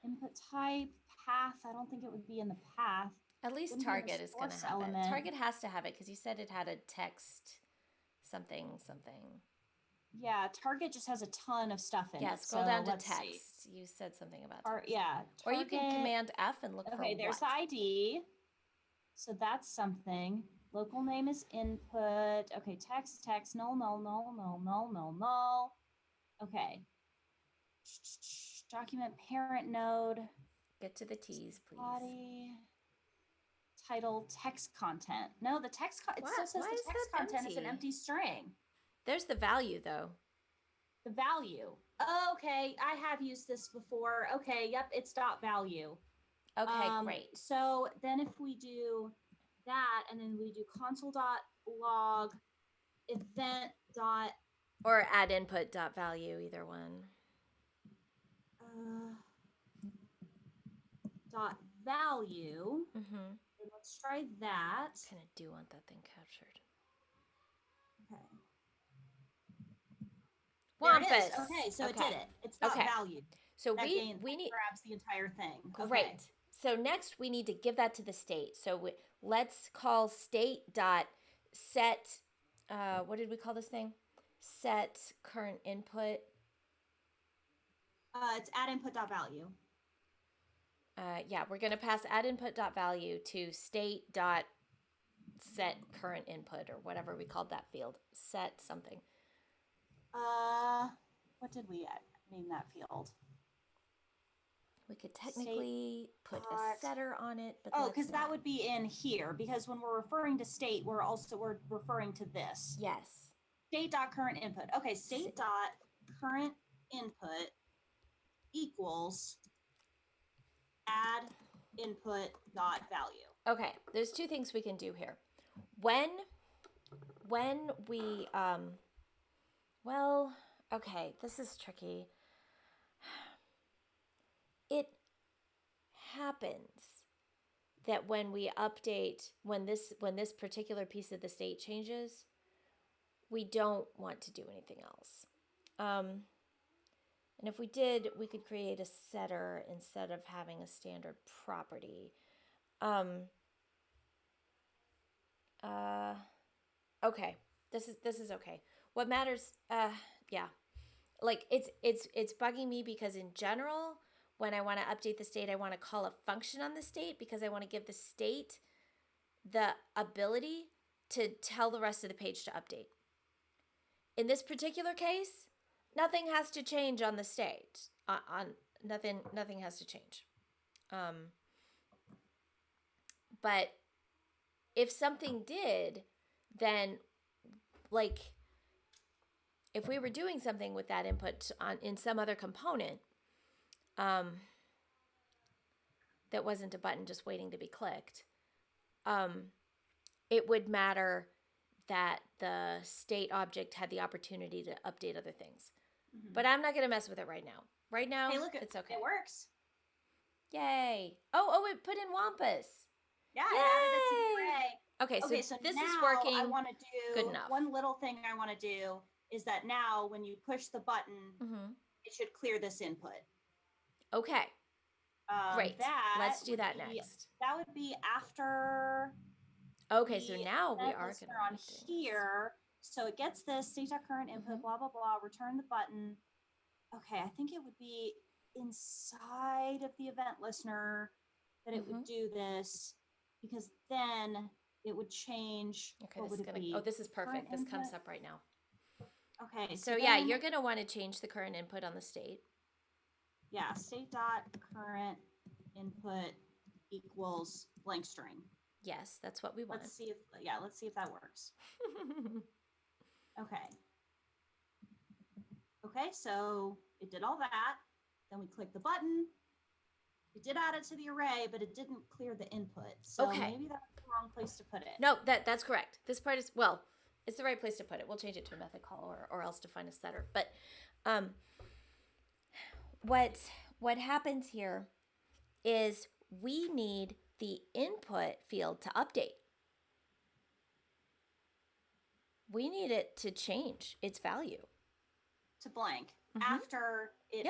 input type, path. I don't think it would be in the path. At least target is going to have it. Target has to have it because you said it had a text something. Yeah, target just has a ton of stuff in it. Yeah, scroll down to text. See. You said something about text. Target. Or you can Command F and look for Okay, there's the ID. So that's something. Local name is input. Okay, text, null. Okay. Document parent node. Get to the T's, please. Body. Title, text content. No, the text it still says the text content is an empty string. There's the value, though. The value. Oh, okay, I have used this before. Okay, yep, it's dot value. Okay, great. So then if we do that, and then we do console.log event dot or add input dot value, either one. Dot value. Mm-hmm. And let's try that. I kind of do want that thing captured. Okay. Wampus. There it is. Okay, so it did it. It's not value. So that we need grabs the entire thing. Great. Okay. So next we need to give that to the state. So let's call state dot set. What did we call this thing? Set current input. It's add input dot value. Yeah, we're gonna pass add input dot value to state dot set current input or whatever we called that field. Set something. What did we name that field? We could technically put a setter on it, but because that would be in here. Because when we're referring to state, we're referring to this. Yes. State dot current input. Okay, state dot current input equals add input dot value. Okay, there's two things we can do here. When we okay, this is tricky. It happens that when we update, when this particular piece of the state changes, we don't want to do anything else. And if we did, we could create a setter instead of having a standard property. Okay, this is okay. What matters, yeah, like it's bugging me because in general, when I want to update the state, I want to call a function on the state because I want to give the state the ability to tell the rest of the page to update. In this particular case, nothing has to change on the state. Nothing has to change. But if something did, then like if we were doing something with that input in some other component that wasn't a button just waiting to be clicked, it would matter that the state object had the opportunity to update other things. Mm-hmm. But I'm not going to mess with it right now. Right now, hey, look, it's okay. It works. Yay. Oh, it put in Wampus. Yeah, it added it to the array. Okay, so this now is working. I want to do good enough. One little thing I want to do is that now when you push the button, it should clear this input. Okay. Great. Let's do that next. That would be after. Okay, so now we are going to on here. So it gets this state.current input, blah, blah, blah, return the button. Okay, I think it would be inside of the event listener that it would do this, because then it would change. Okay, this is perfect. This comes up right now. Okay. So yeah, you're going to want to change the current input on the state. Yeah, state.current input equals blank string. Yes, that's what we want. Let's see if that works. Okay. Okay, so it did all that. Then we click the button. It did add it to the array, but it didn't clear the input. So maybe that's the wrong place to put it. No, that's correct. This part is, it's the right place to put it. We'll change it to a method call or else define a setter. But what happens here is we need the input field to update. We need it to change its value to blank after it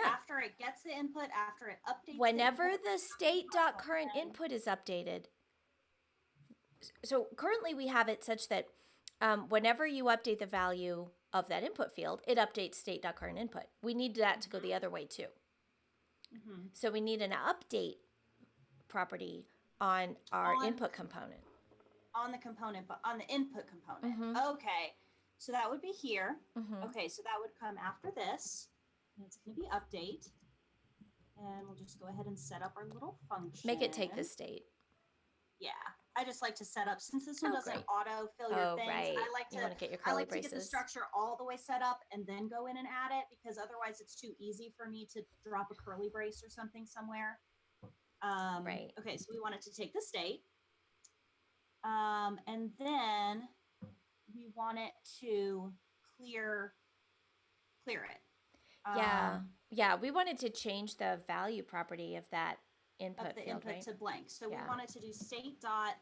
gets the input, after it updates. Whenever the state.current input is updated. So currently we have it such that whenever you update the value of that input field, it updates state.current input. We need that to go the other way too. So we need an update property on our input component. On the component, but on the input component. Okay, so that would be here. Okay, so that would come after this. And it's going to be update. And we'll just go ahead and set up our little function. Make it take the state. Yeah, I just like to set up, since this one doesn't auto fill your things. Right. I like to get your curly braces. To get the structure all the way set up and then go in and add it, because otherwise it's too easy for me to drop a curly brace or something somewhere. Right. Okay, so we want it to take the state. And then we want it to clear it. Yeah, we wanted to change the value property of that input of the field, input right? to blank. So we wanted to do state dot,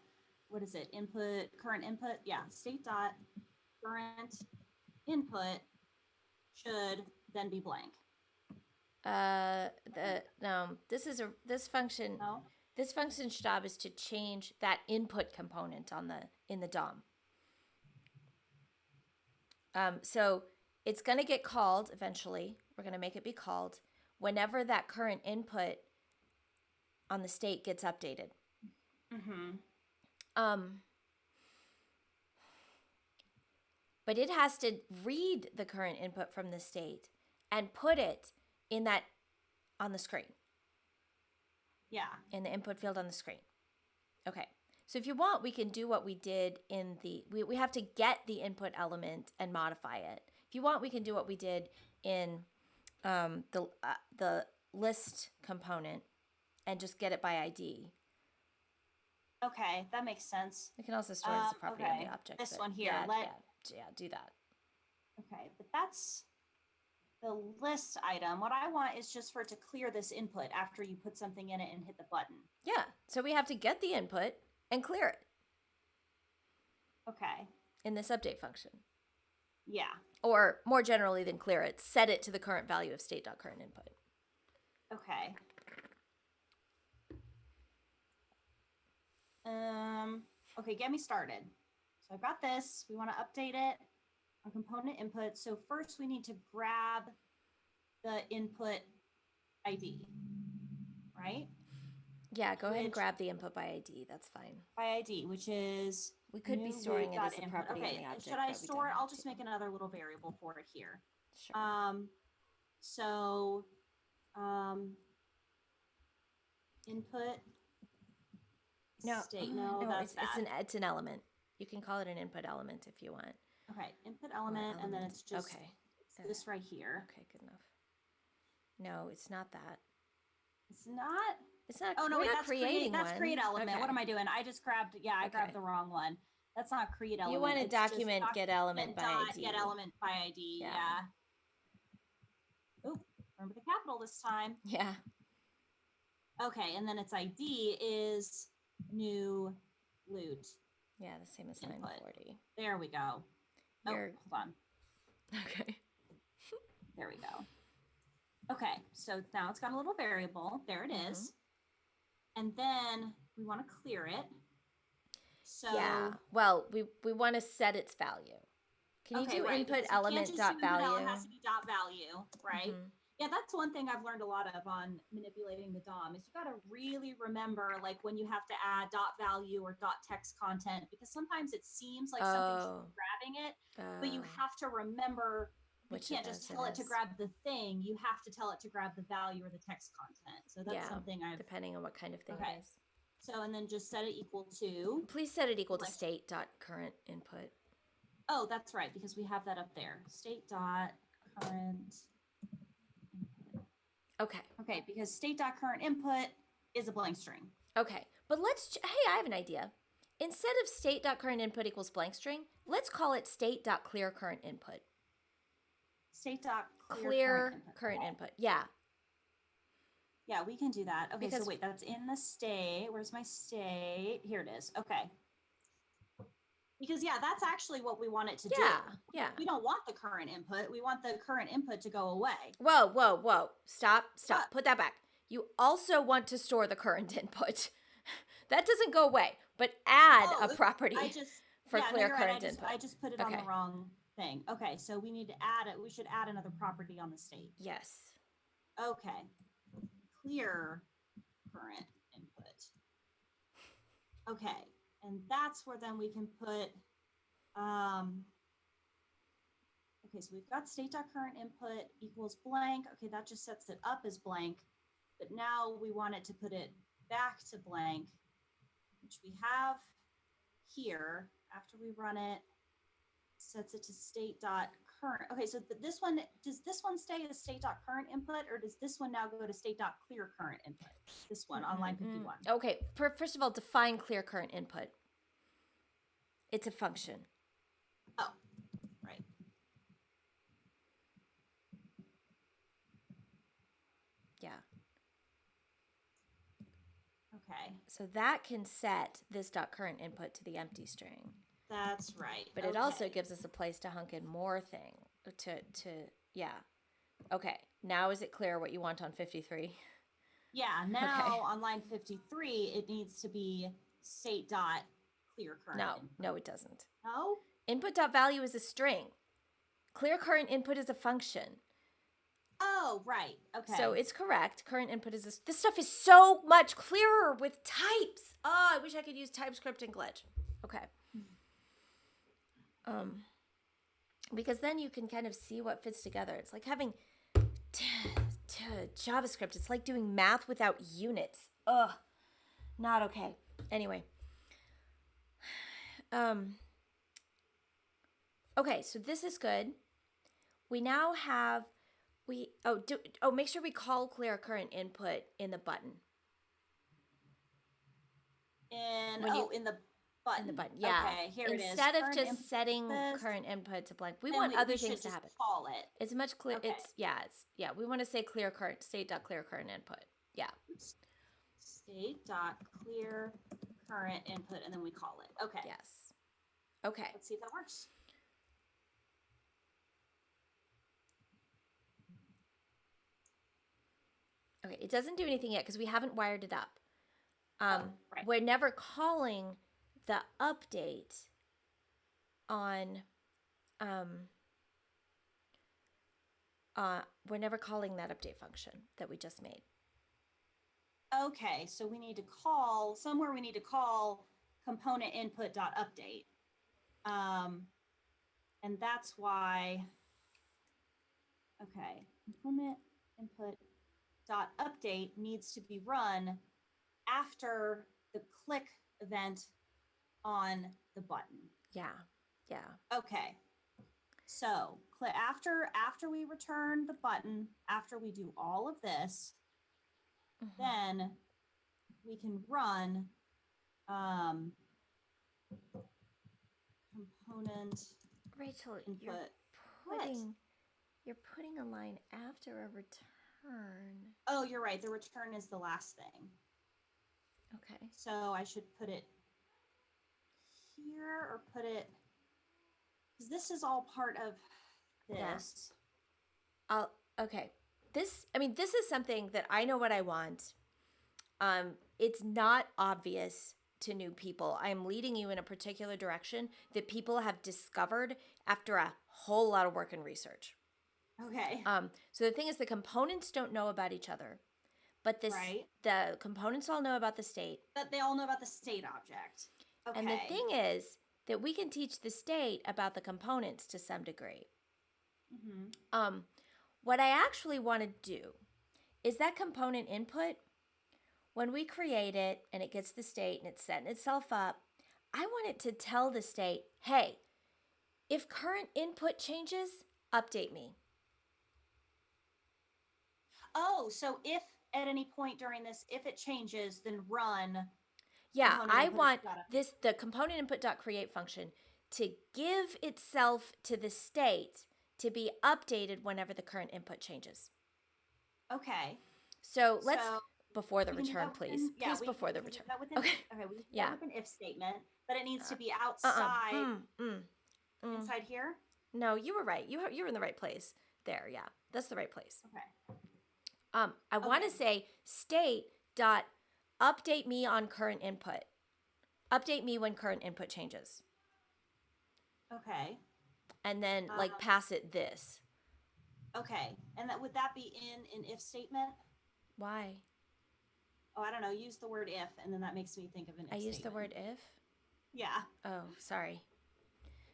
what is it? Input, current input. Yeah, state dot current input should then be blank. This function. No? This function's job is to change that input component in the DOM. So it's going to get called eventually. We're going to make it be called whenever that current input on the state gets updated. But it has to read the current input from the state and put it on the screen. Yeah. In the input field on the screen. Okay. So if you want, we can do what we did in we have to get the input element and modify it. If you want, we can do what we did in the list component and just get it by ID. Okay, that makes sense. We can also store it as a property of the object. This one here. Yeah, do that. Okay, but that's the list item. What I want is just for it to clear this input after you put something in it and hit the button. Yeah, so we have to get the input and clear it. Okay. In this update function. Yeah. Or more generally than clear it, set it to the current value of state.current input. Okay. Okay, get me started. So I've got this. We want to update it on component input. So first we need to grab the input ID. right? Yeah, go ahead and Which- grab the input by ID. That's fine. By ID, which is We could be new storing it loop as a dot property input. in the object. Should I but we store don't it? I'll have just to. make another little variable for it here. Sure. So input state. No, that's bad. It's an element. You can call it an input element if you want. Okay, input element, and then it's just okay. it's this right here. Okay, good enough. No, it's not that. It's not. It's not. Oh no, we're wait, not that's creating that's one. create element. Okay. What am I doing? I just grabbed. Yeah, I grabbed the wrong one. That's not create element. You want to it's just document get element by dot ID. Get element by ID. Yeah. Oh, remember the capital this time. Yeah. Okay, and then its ID is new loot. Yeah, the same as Input. 940. There we go. You're... Oh, hold on. Okay. There we go. Okay, so now it's got a little variable. There it is. And then we want to clear it. So yeah, well, we want to set its value. Can you do input element dot value? It has to be dot value, right? Yeah, that's one thing I've learned a lot of on manipulating the DOM is you got to really remember like when you have to add dot value or dot text content, because sometimes it seems like something's grabbing it, but you have to remember you can't just tell it to grab the thing. You have to tell it to grab the value or the text content. So that's something I've... depending on what kind of thing it is. So, and then just set it equal to... Please set it equal to state dot current input. Oh, that's right, because we have that up there. State dot current input. Okay. Okay, because state dot current input is a blank string. Okay, but hey, I have an idea. Instead of state dot current input equals blank string, let's call it state dot clear current input. State dot clear current input. Yeah. Yeah, we can do that. Okay, so wait, that's in the state. Where's my state? Here it is. Okay. Because yeah, that's actually what we want it to do. Yeah. We don't want the current input. We want the current input to go away. Whoa. Stop. Put that back. You also want to store the current input. That doesn't go away, but add a property for clear current input. I just put it on the wrong thing. Okay, so we need to add it. We should add another property on the state. Yes. Okay. Clear current input. Okay, and that's where then we can put okay, so we've got state.current input equals blank. Okay, that just sets it up as blank, but now we want it to put it back to blank, which we have here. After we run it, sets it to state.current. Okay, so this one, does this one stay as state.current input, or does this one now go to state.clear current input? This one on line 51. Okay, first of all, define clear current input. It's a function. Oh, right. Yeah. Okay. So that can set this .current input to the empty string. That's right. But it also gives us a place to hunk in more thing yeah. Okay. Now is it clear what you want on 53? Yeah. Now on line 53, it needs to be state.clear current input. No, it doesn't. No? Input.value is a string. Clear current input is a function. Oh, right. Okay. So it's correct. Current input is this stuff is so much clearer with types. Oh, I wish I could use TypeScript and Glitch. Okay. Because then you can kind of see what fits together. It's like having JavaScript. It's like doing math without units. Ugh, not okay. Anyway. Okay, so this is good. We now have make sure we call clear current input in the button. In the button. In the button, yeah. Okay, here it is. Instead of just setting current input to blank, we want other things to happen. Call it. It's much clear. Okay. We want to say clear current state.clear current input. Yeah. State.clear current input, and then we call it. Okay. Yes. Okay. Let's see if that works. Okay, it doesn't do anything yet because we haven't wired it up. Right. We're never calling the update on we're never calling that update function that we just made. Okay, so we need to call component input dot update. And that's why, okay, component input dot update needs to be run after the click event on the button. Yeah. Okay. So click after we return the button, after we do all of this, then we can run component Rachel, input. you're putting a line after a return. Oh, you're right. The return is the last thing. Okay. So I should put it here or put it, because this is all part of this. Okay. This is something that I know what I want. It's not obvious to new people. I'm leading you in a particular direction that people have discovered after a whole lot of work and research. Okay. So the thing is, the components don't know about each other, but the components all know about the state. But they all know about the state object. Okay. And the thing is that we can teach the state about the components to some degree. Mm-hmm. What I actually want to do is that component input, when we create it and it gets the state and it's setting itself up, I want it to tell the state, hey, if current input changes, update me. Oh, so if at any point during this, if it changes, then run. Yeah, I want the component input.create function to give itself to the state to be updated whenever the current input changes. Okay. So let's, before the return, please. Yeah, please before the return. Okay, we can do that with an if statement, but it needs to be outside. Inside here? No, you were right. You were in the right place. There, yeah. That's the right place. Okay. I want to say state dot update me on current input. Update me when current input changes. Okay. And then pass it this. Okay. And would that be in an if statement? Why? Oh, I don't know. Use the word if, and then that makes me think of an if statement. I used the word if? Yeah. Oh, sorry.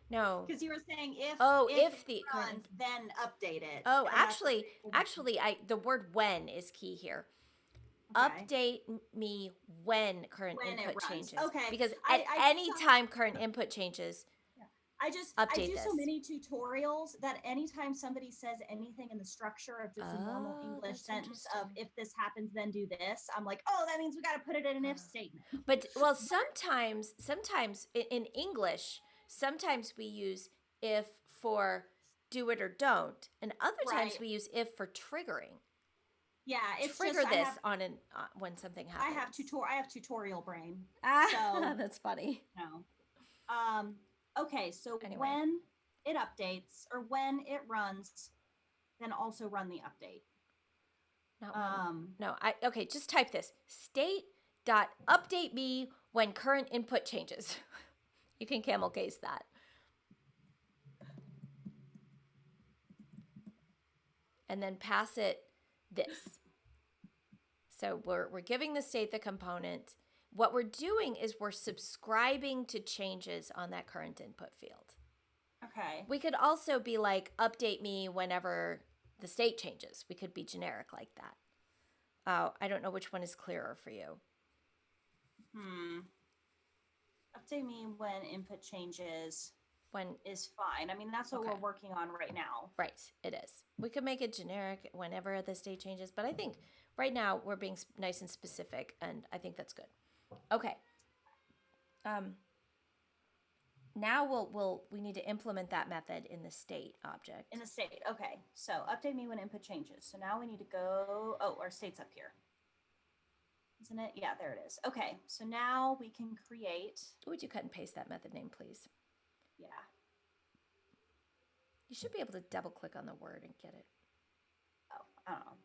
No. Because you were saying if the runs, then update it. Oh, actually, the word when is key here. Okay. Update me when current input changes. Okay. Because at any time current input changes, I do so many tutorials that anytime somebody says anything in the structure of just a normal English sentence of if this happens, then do this, I'm like, oh, that means we got to put it in an if statement. But sometimes in English, sometimes we use if for do it or don't, and other times we use if for triggering. Yeah, it's trigger just, this when something happens. I have tutorial brain. So that's funny. No. Okay, so anyway. When it updates or when it runs, then also run the update. Okay, just type this. State dot update me when current input changes. You can camel case that. And then pass it this. So we're giving the state the component. What we're doing is we're subscribing to changes on that current input field. Okay. We could also be like, update me whenever the state changes. We could be generic like that. I don't know which one is clearer for you. Update me when input changes is fine. I mean, that's what we're working on right now. Right, it is. We could make it generic whenever the state changes, but I think right now we're being nice and specific, and I think that's good. Okay. Now we need to implement that method in the state object. In the state, okay. So update me when input changes. So now we need to go, our state's up here. Isn't it? Yeah, there it is. Okay, so now we can create. Would you cut and paste that method name, please? Yeah. You should be able to double click on the word and get it. Oh, I don't know.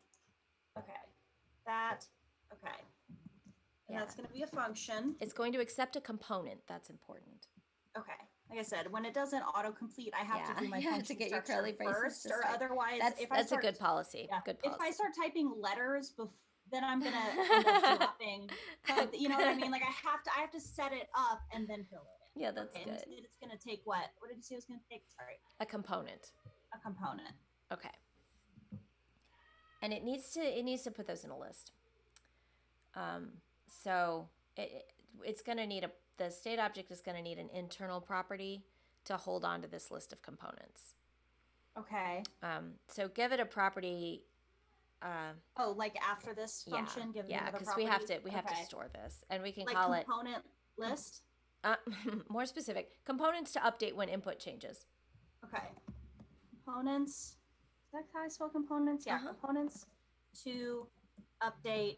Okay. Okay. And that's going to be a function. It's going to accept a component. That's important. Okay. Like I said, when it doesn't autocomplete, I have to do my function to get your curly braces first, or otherwise, that's a good policy. Yeah, good policy. If I start typing letters, then I'm gonna end up dropping. You know what I mean? Like I have to set it up and then fill it in. Yeah, that's okay, good. And it's gonna take what? What did you say it was gonna take? Sorry. A component. A component. Okay. And it needs to put those in a list. So it's going to need the state object is going to need an internal property to hold on to this list of components. Okay. So give it a property. Like after this function, give it another because property? we have to store this, and we can like call it component list. More specific, components to update when input changes. Okay. Components. Is that how I spell components? Yeah. Components to update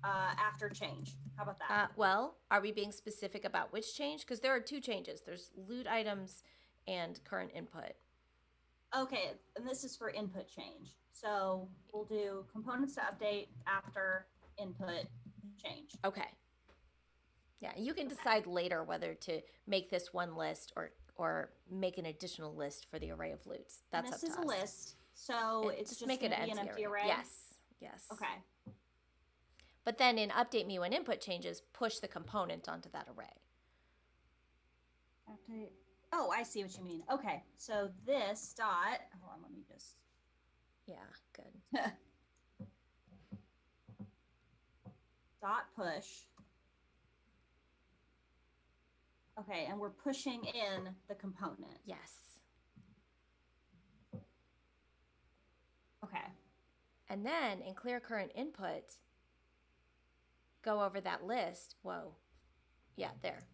after change. How about that? Well, are we being specific about which change? Because there are two changes. There's loot items and current input. Okay, and this is for input change. So we'll do components to update after input change. Okay. Yeah, you can decide later whether to make this one list or make an additional list for the array of loots. That's up to us. This is a list, so it's just make it an empty array. Yes. Okay. But then in update me when input changes, push the component onto that array. Update. Oh, I see what you mean. Okay, so this dot. Hold on, let me just. Yeah, good. Dot push. Okay, and we're pushing in the component. Yes. Okay. And then in clear current input, go over that list. Whoa. Yeah, there.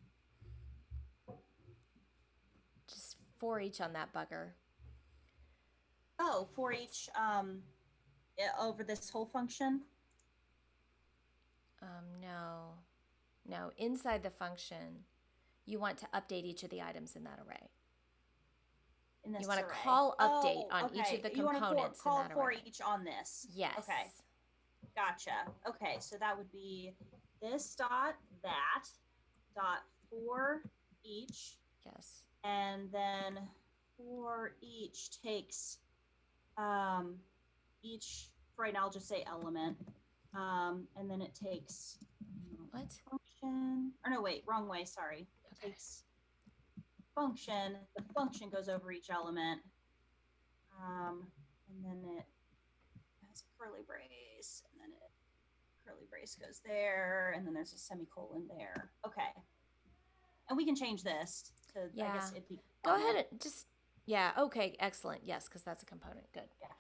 Just for each on that bugger. Oh, for each over this whole function? No, inside the function, you want to update each of the items in that array. In this you want array. to call update on each of the you components call in that for array. each on this. Yes. Okay. Gotcha. Okay, so that would be this dot that dot for each. Yes. And then for each takes each, right now I'll just say element. And then it takes what? Function. Or no, wait, wrong way, sorry. It takes function. The function goes over each element. And then it has a curly brace, and then curly brace goes there, and then there's a semicolon there. Okay. And we can change this to, I guess it'd be. Go ahead and just, okay, excellent. Yes, because that's a component. Good. Yeah.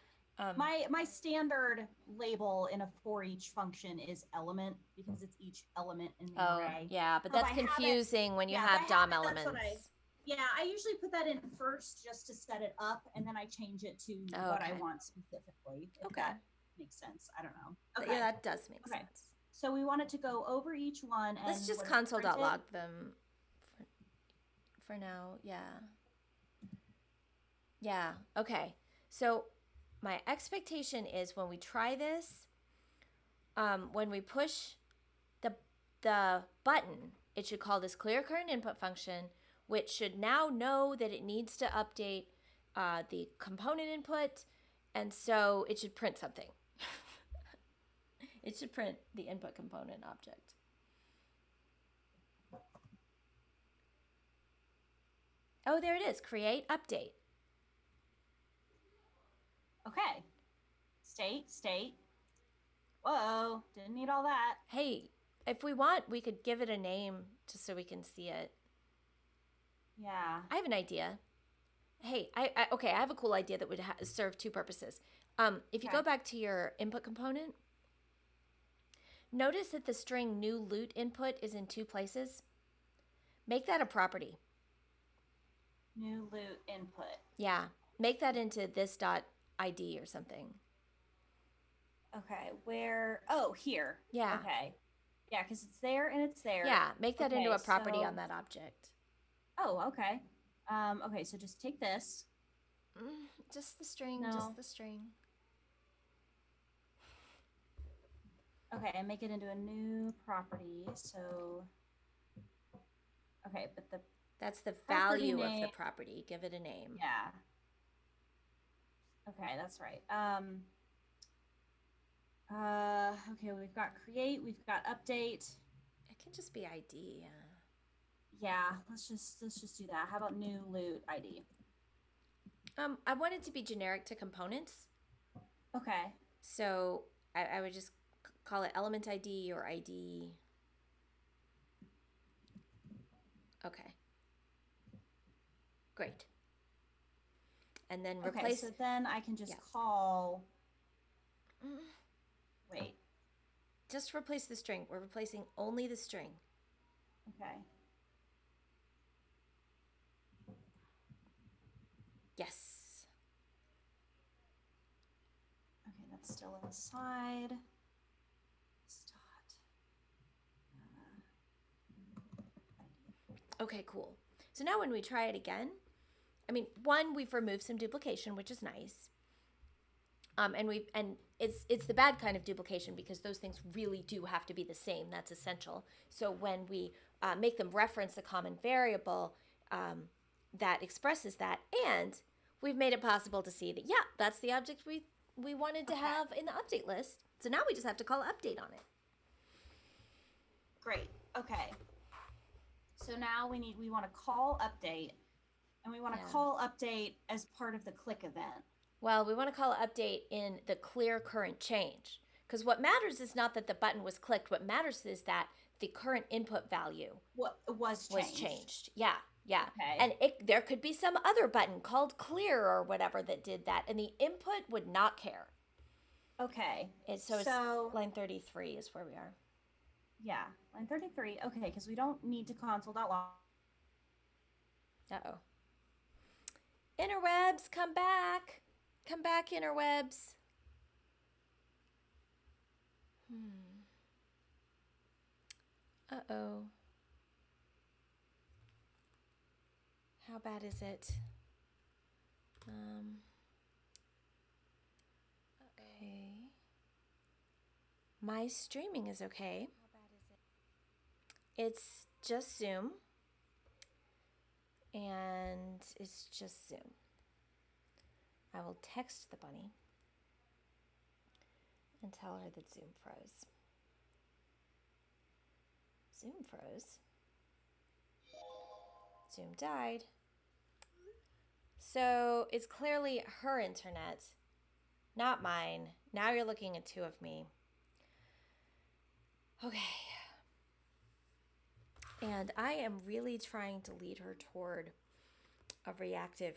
My standard label in a for each function is element because it's each element in the array. Yeah, but that's confusing when you have DOM elements. I usually put that in first just to set it up, and then I change it to what I want specifically. If that makes sense. I don't know. Okay. Yeah, that does make sense. So we want it to go over each one. And let's just console.log them for now. Yeah. Yeah. Okay. So my expectation is when we try this, when we push the button, it should call this clear current input function, which should now know that it needs to update the component input, and so it should print something. It should print the input component object. Oh, there it is. Create update. Okay. State. Whoa, didn't need all that. Hey, if we want, we could give it a name just so we can see it. Yeah. I have an idea. Hey, I have a cool idea that would serve two purposes. If you go back to your input component, notice that the string new loot input is in two places. Make that a property. New loot input. Yeah, make that into this.id or something. Okay, where? Oh, here. Yeah. Okay. Yeah, because it's there and it's there. Yeah, make that into a property on that object. Oh, okay. Okay, so just take this. Just the string, Okay, and make it into a new property. So, okay, but that's the value of the property. Give it a name. Yeah. Okay, that's right. Okay, we've got create, we've got update. It can just be ID. Yeah, let's just do that. How about new loot ID? I want it to be generic to components. Okay. So I would just call it element ID or ID. Okay. Great. And then replace. Okay, so then I can just call. Wait. Just replace the string. We're replacing only the string. Okay. Yes. Okay, that's still inside. Okay, cool. So now when we try it again, I mean, one, we've removed some duplication, which is nice. And it's the bad kind of duplication because those things really do have to be the same. That's essential. So when we make them reference a common variable that expresses that, and we've made it possible to see that, yeah, that's the object we wanted to have in the update list. So now we just have to call update on it. Great. Okay. So now we want to call update, and we want to call update as part of the click event. Well, we want to call update in the clear current change, because what matters is not that the button was clicked. What matters is that the current input value was changed. Yeah. Okay. And there could be some other button called clear or whatever that did that, and the input would not care. Okay. So it's line 33 is where we are. Yeah, line 33. Okay, because we don't need to console.log. Uh-oh. Interwebs, come back. Come back, interwebs. Uh-oh. How bad is it? Okay. My streaming is okay. How bad is it? It's just Zoom. And it's just Zoom. I will text the bunny and tell her that Zoom froze. Zoom froze. Zoom died. So it's clearly her internet, not mine. Now you're looking at two of me. Okay. And I am really trying to lead her toward a reactive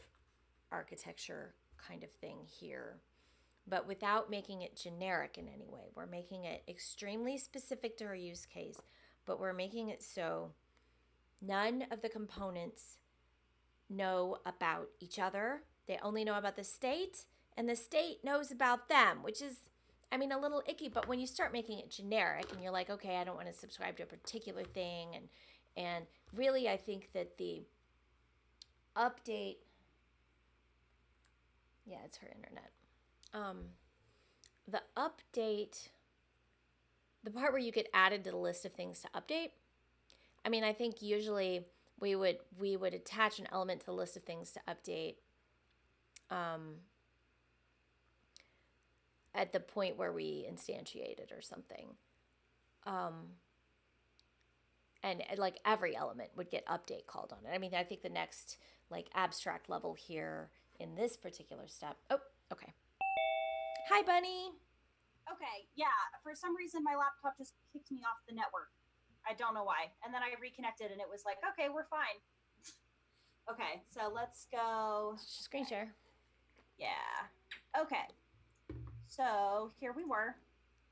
architecture kind of thing here, but without making it generic in any way. We're making it extremely specific to her use case, but we're making it so none of the components know about each other. They only know about the state, and the state knows about them, which is, I mean, a little icky, but when you start making it generic and you're like, okay, I don't want to subscribe to a particular thing, and really I think that the update, yeah, it's her internet. The update, the part where you get added to the list of things to update, I mean, I think usually we would attach an element to the list of things to update at the point where we instantiate it or something. And like every element would get update called on it. I mean, I think the next like abstract level here in this particular step. Oh, okay. Hi, Bunny. Okay, yeah. For some reason, my laptop just kicked me off the network. I don't know why. And then I reconnected, and it was like, okay, we're fine. Okay, so let's go. Screen share. Yeah. Okay. So here we were,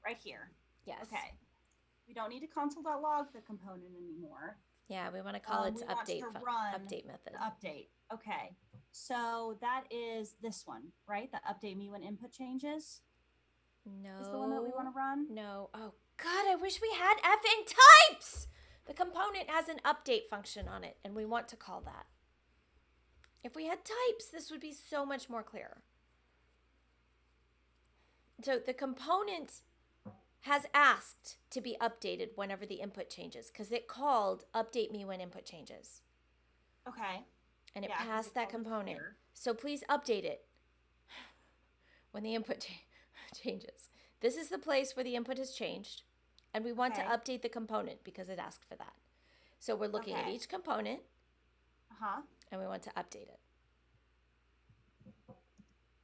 right here. Yes. Okay. We don't need to console.log the component anymore. Yeah, we want to call it update method. Update. Okay. So that is this one, right? The update me when input changes. No. Is the one that we want to run? No. Oh God, I wish we had effing types. The component has an update function on it, and we want to call that. If we had types, this would be so much more clear. So the component has asked to be updated whenever the input changes because it called update me when input changes. Okay. And it passed that component. So please update it when the input changes. This is the place where the input has changed, and we want to Okay. update the component because it asked for that. So we're looking at Okay. each component, Uh-huh. and we want to update it.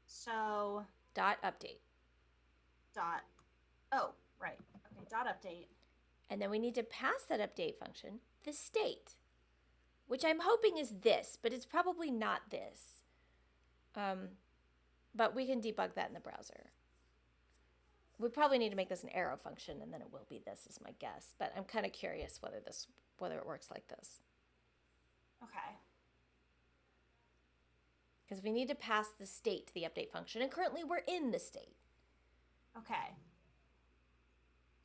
So Dot update. dot, oh, right. Okay, dot update. And then we need to pass that update function the state, which I'm hoping is this, but it's probably not this. But we can debug that in the browser. We probably need to make this an arrow function, and then it will be this, is my guess. But I'm kind of curious whether it works like this. Okay. Because we need to pass the state to the update function, and currently we're in the state. Okay.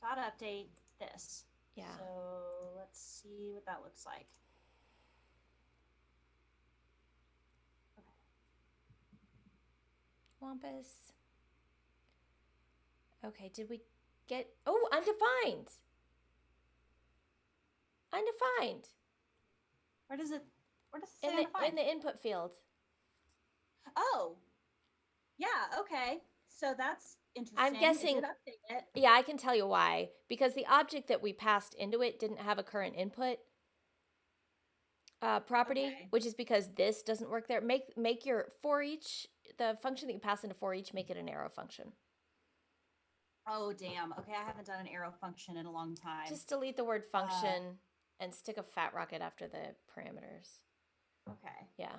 Dot update this. Yeah. So let's see what that looks like. Wampus. Okay, did we get... Oh, undefined. Undefined. Where does it say undefined? In the input field. Oh. Yeah, okay. So that's interesting. I'm guessing... It did update it. Yeah, I can tell you why. Because the object that we passed into it didn't have a current input property, Okay. which is because this doesn't work there. Make your for each, the function that you pass into for each, make it an arrow function. Oh, damn. Okay, I haven't done an arrow function in a long time. Just delete the word function and stick a fat rocket after the parameters. Okay. Yeah.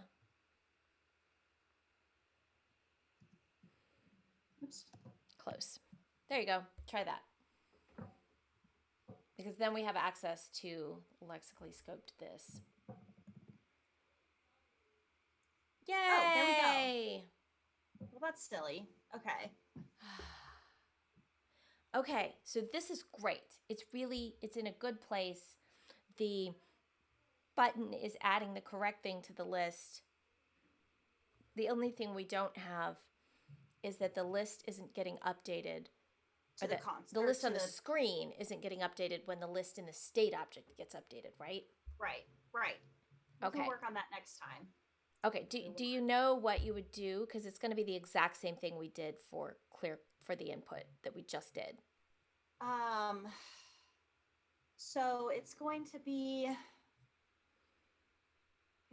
Oops. Close. There you go. Try that. Because then we have access to lexically scoped this. Yay! Oh, there we go. Well, that's silly. Okay. Okay, so this is great. It's in a good place. The button is adding the correct thing to the list. The only thing we don't have is that the list isn't getting updated. To the The list on the screen isn't getting updated when the list in the state object gets updated, right? Right. We Okay. can work on that next time. Okay, do you know what you would do? Because it's going to be the exact same thing we did for the input that we just did. So it's going to be, okay,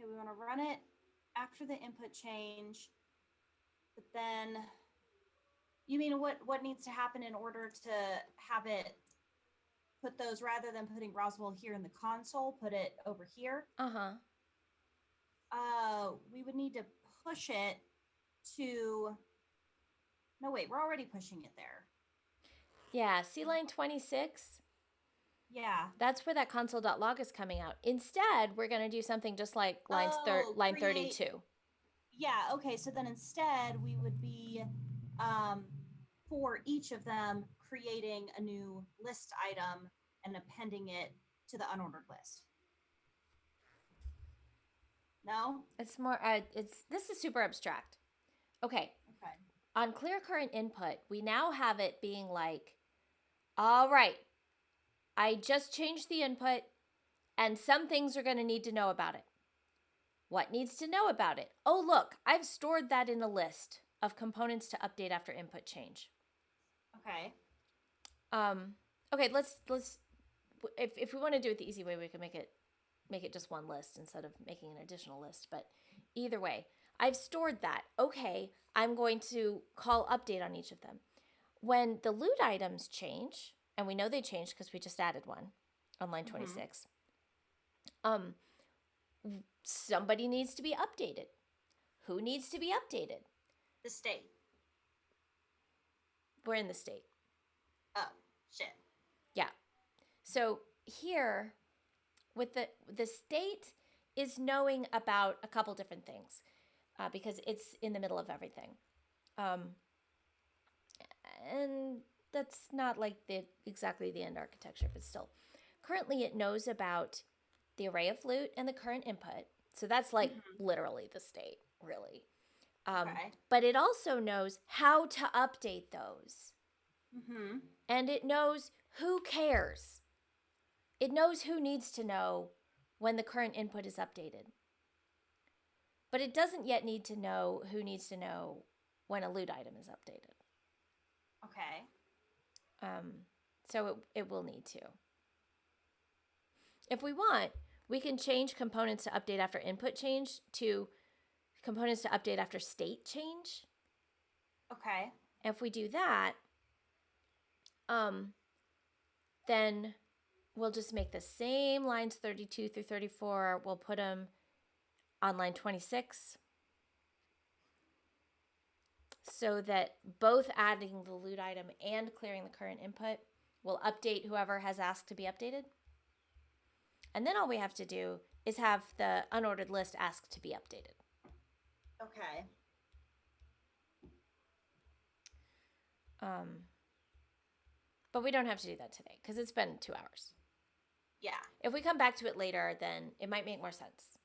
we want to run it after the input change, but then, you mean what needs to happen in order to have it put those, rather than putting Roswell here in the console, put it over here? Uh-huh. We would need to push it to, no, wait, we're already pushing it there. Yeah, see line 26? Yeah. That's where that console.log is coming out. Instead, we're going to do something just like line create- 32. Yeah, okay, so then instead we would be, for each of them, creating a new list item and appending it to the unordered list. No? It's more, this is super abstract. Okay, Okay. on clear current input, we now have it being like, all right, I just changed the input and some things are going to need to know about it. What needs to know about it? Oh, look, I've stored that in a list of components to update after input change. Okay. Okay, let's if we want to do it the easy way, we can make it just one list instead of making an additional list. But either way, I've stored that. Okay, I'm going to call update on each of them. When the loot items change, and we know they changed because we just added one on line 26, somebody needs to be updated. Who needs to be updated? The state. We're in the state. Oh, shit. Yeah. So here, with the state is knowing about a couple different things because it's in the middle of everything. And that's not like exactly the end architecture, but still. Currently, it knows about the array of loot and the current input. So that's like literally the state, really. Okay. But it also knows how to update those. And it knows who cares. It knows who needs to know when the current input is updated. But it doesn't yet need to know who needs to know when a loot item is updated. Okay. So it will need to. If we want, we can change components to update after input change to components to update after state change. Okay. If we do that, then we'll just make the same lines 32 through 34. We'll put them on line 26 so that both adding the loot item and clearing the current input will update whoever has asked to be updated. And then all we have to do is have the unordered list ask to be updated. Okay. But we don't have to do that today because it's been 2 hours. Yeah. If we come back to it later, then it might make more sense.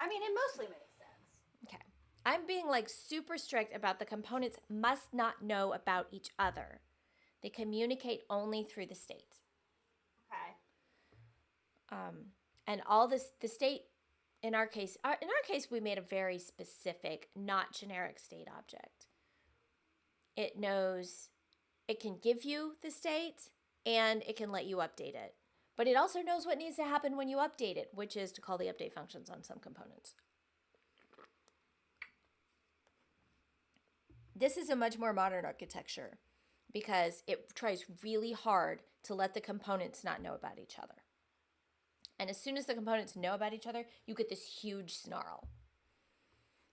I mean, it mostly makes sense. Okay. I'm being like super strict about the components must not know about each other. They communicate only through the state. Okay. And all this, the state, in our case, we made a very specific, not generic state object. It knows, it can give you the state and it can let you update it. But it also knows what needs to happen when you update it, which is to call the update functions on some components. This is a much more modern architecture because it tries really hard to let the components not know about each other. And as soon as the components know about each other, you get this huge snarl.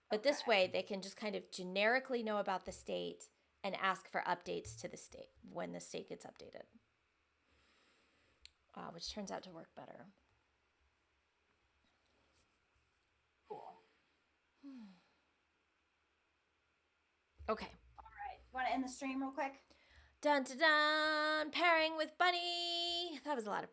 But this way, they can just kind of generically know about the state and ask for updates to the state when the state gets updated, which turns out to work better. Cool. Okay. All right. Want to end the stream real quick? Dun dun dun! Pairing with Bunny. That was a lot of